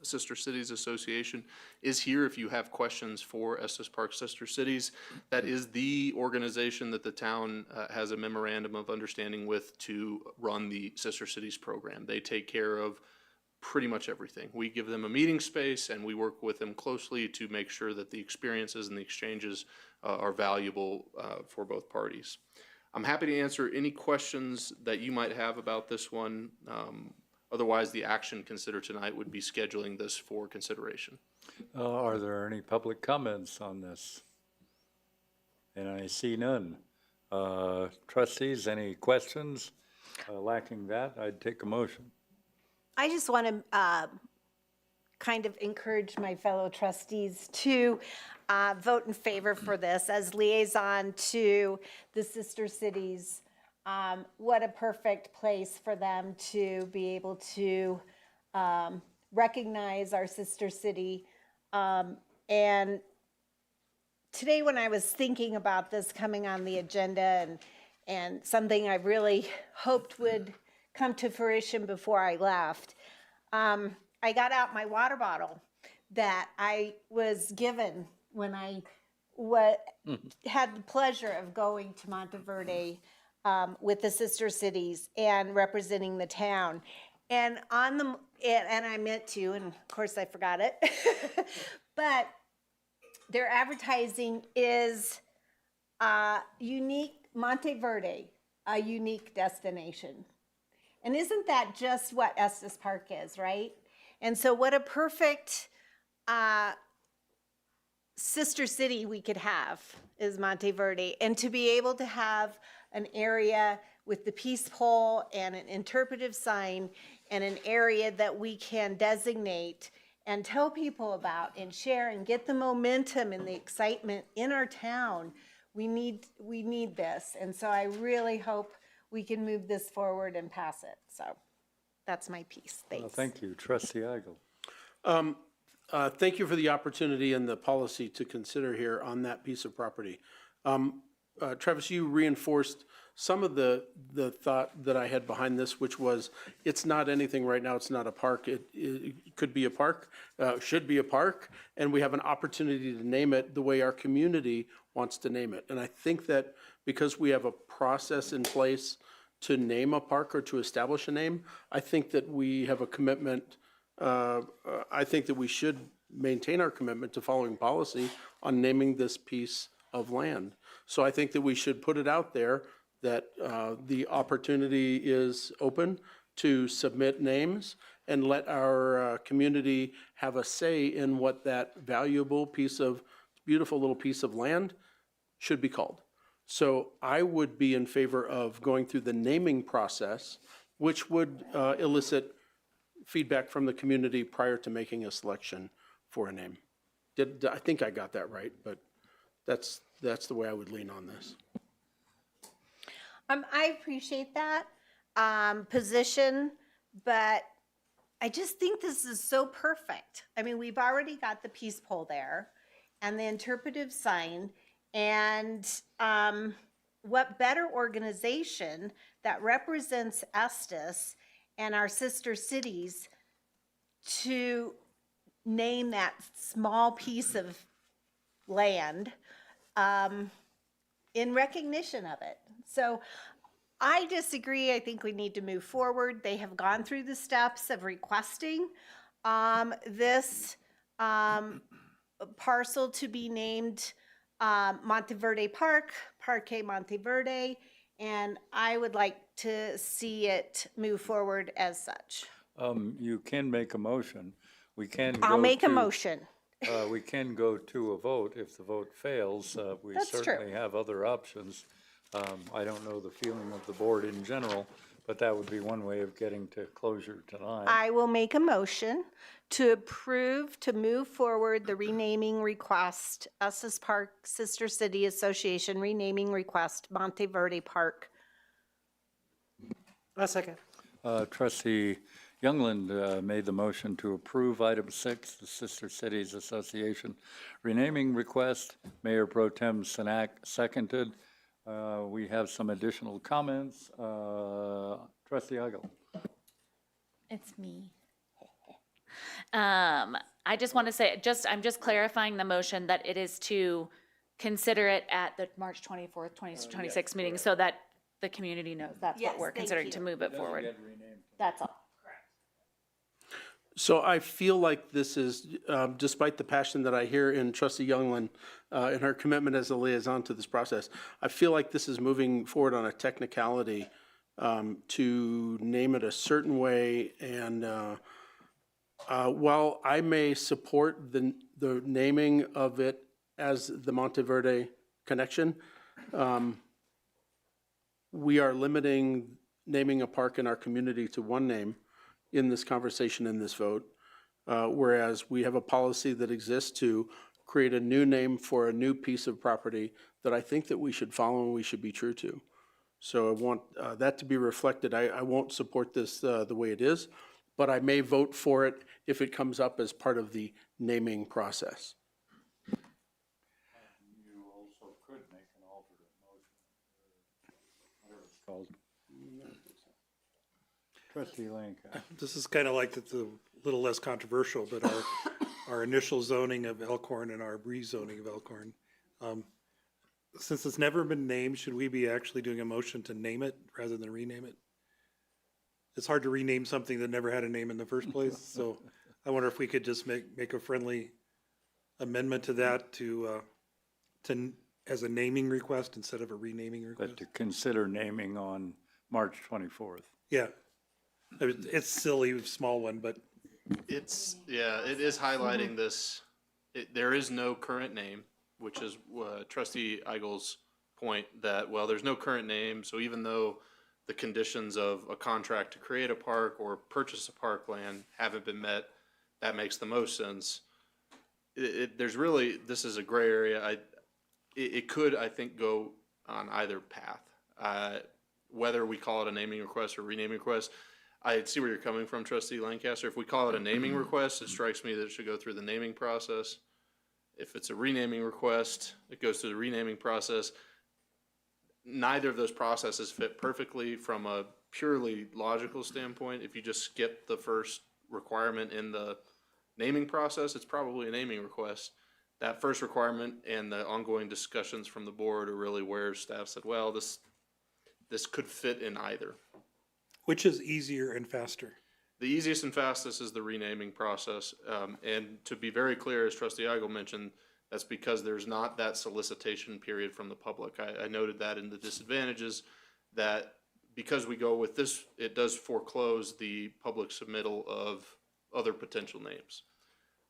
Sister Cities Association is here if you have questions for Estes Park Sister Cities. That is the organization that the town has a memorandum of understanding with to run the Sister Cities program. They take care of pretty much everything. We give them a meeting space and we work with them closely to make sure that the experiences and the exchanges are valuable for both parties. I'm happy to answer any questions that you might have about this one. Otherwise, the action considered tonight would be scheduling this for consideration. Are there any public comments on this? And I see none. Trustees, any questions? Lacking that, I'd take a motion. I just want to kind of encourage my fellow trustees to vote in favor for this as liaison to the sister cities. What a perfect place for them to be able to recognize our sister city. And today when I was thinking about this coming on the agenda and something I really hoped would come to fruition before I left, I got out my water bottle that I was given when I had the pleasure of going to Monteverde with the sister cities and representing the town. And and I meant to, and of course I forgot it, but their advertising is unique, Monteverde, a unique destination. And isn't that just what Estes Park is, right? And so what a perfect sister city we could have is Monteverde. And to be able to have an area with the peace pole and an interpretive sign and an area that we can designate and tell people about and share and get the momentum and the excitement in our town, we need this. And so I really hope we can move this forward and pass it. So that's my piece. Thanks. Thank you. Trustee Eigel. Thank you for the opportunity and the policy to consider here on that piece of property. Travis, you reinforced some of the thought that I had behind this, which was it's not anything right now. It's not a park. It could be a park, should be a park, and we have an opportunity to name it the way our community wants to name it. And I think that because we have a process in place to name a park or to establish a name, I think that we have a commitment. I think that we should maintain our commitment to following policy on naming this piece of land. So I think that we should put it out there that the opportunity is open to submit names and let our community have a say in what that valuable piece of beautiful little piece of land should be called. So I would be in favor of going through the naming process, which would elicit feedback from the community prior to making a selection for a name. I think I got that right, but that's the way I would lean on this. I appreciate that position, but I just think this is so perfect. I mean, we've already got the peace pole there and the interpretive sign, and what better organization that represents Estes and our sister cities to name that small piece of land in recognition of it. So I disagree. I think we need to move forward. They have gone through the steps of requesting this parcel to be named Monteverde Park, Parque Monteverde, and I would like to see it move forward as such. You can make a motion. We can I'll go make a to- motion. We can go to a vote. If the vote fails, we That's true. certainly have other options. I don't know the feeling of the board in general, but that would be one way of getting to closure tonight. I will make a motion to approve to move forward the renaming request, Estes Park Sister City Association renaming request, Monteverde Park. A second. Trustee Youngland made the motion to approve item 6, the Sister Cities Association renaming request. Mayor Pro Tem Sinak seconded. We have some additional comments. Trustee Eigel. It's me. I just want to say, I'm just clarifying the motion that it is to consider it at the March 24th, 2026 meeting so that the community knows that's Yes, what we're thank considering you. to move it forward. That's all. So I feel like this is, despite the passion that I hear in Trustee Youngland and her commitment as a liaison to this process, I feel like this is moving forward on a technicality to name it a certain way. And while I may support the naming of it as the Monteverde Connection, we are limiting naming a park in our community to one name in this conversation, in this vote, whereas we have a policy that exists to create a new name for a new piece of property that I think that we should follow and we should be true to. So I want that to be reflected. I won't support this the way it is, but I may vote for it if it comes up as part of the naming process. You also could make an alternate motion, whatever it's called. Trustee Lancaster. This is kind of like it's a little less controversial, but our initial zoning of Elkhorn and our rezoning of Elkhorn. Since it's never been named, should we be actually doing a motion to name it rather than rename it? It's hard to rename something that never had a name in the first place, so I wonder if we could just make a friendly amendment to that to as a naming request instead of a renaming request. But to consider naming on March 24th. Yeah. It's silly, small one, but It's, yeah, it is highlighting this, there is no current name, which is Trustee Eigel's point that, well, there's no current name, so even though the conditions of a contract to create a park or purchase a parkland haven't been met, that makes the most sense. There's really, this is a gray area. It could, I think, go on either path. Whether we call it a naming request or renaming request, I see where you're coming from, Trustee Lancaster. If we call it a naming request, it strikes me that it should go through the naming process. If it's a renaming request, it goes through the renaming process. Neither of those processes fit perfectly from a purely logical standpoint. If you just skip the first requirement in the naming process, it's probably a naming request. That first requirement and the ongoing discussions from the board are really where staff said, well, this could fit in either. which is easier and faster? The easiest and fastest is the renaming process. And to be very clear, as Trustee Eigel mentioned, that's because there's not that solicitation period from the public. I noted that in the disadvantages, that because we go with this, it does foreclose the public submittal of other potential names.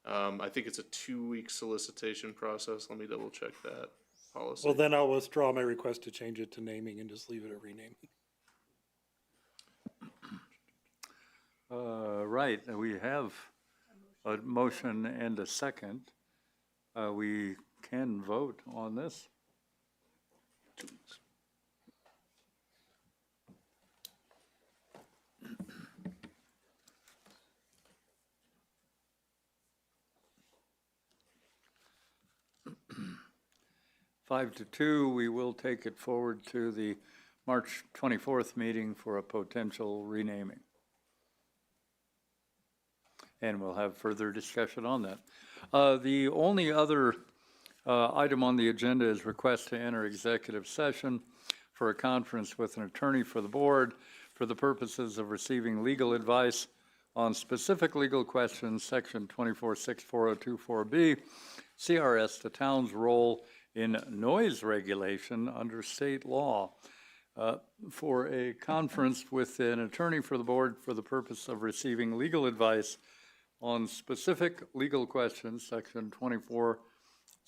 I think it's a 2-week solicitation process. Let me double check that policy. Well, then I'll withdraw my request to change it to naming and just leave it at renaming. Right, we have a motion and a second. We can vote on this. 2 weeks. Five to two, we will take it forward to the March 24th meeting for a potential renaming. And we'll have further discussion on that. The only other item on the agenda is request to enter executive session for a conference with an attorney for the board for the purposes of receiving legal advice on specific legal questions, section 246402-4B, CRS, the town's role in noise regulation under state law. For a conference with an attorney for the board for the purpose of receiving legal advice on specific legal questions, section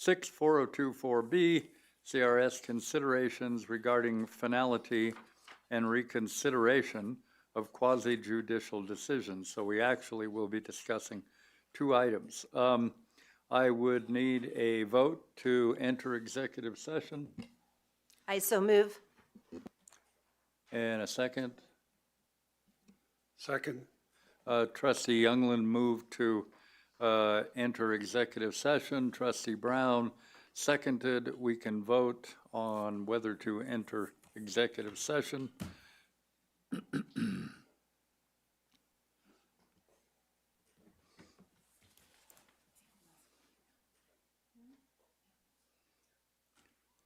246402-4B, CRS, considerations regarding finality and reconsideration of quasi-judicial decisions. So we actually will be discussing two items. I would need a vote to enter executive session. I so move. And a second. Second. Trustee Youngland moved to enter executive session. Trustee Brown seconded. We can vote on whether to enter executive session.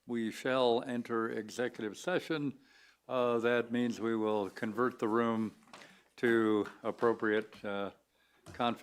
We shall enter executive session. That means we will convert the room to appropriate confidentiality.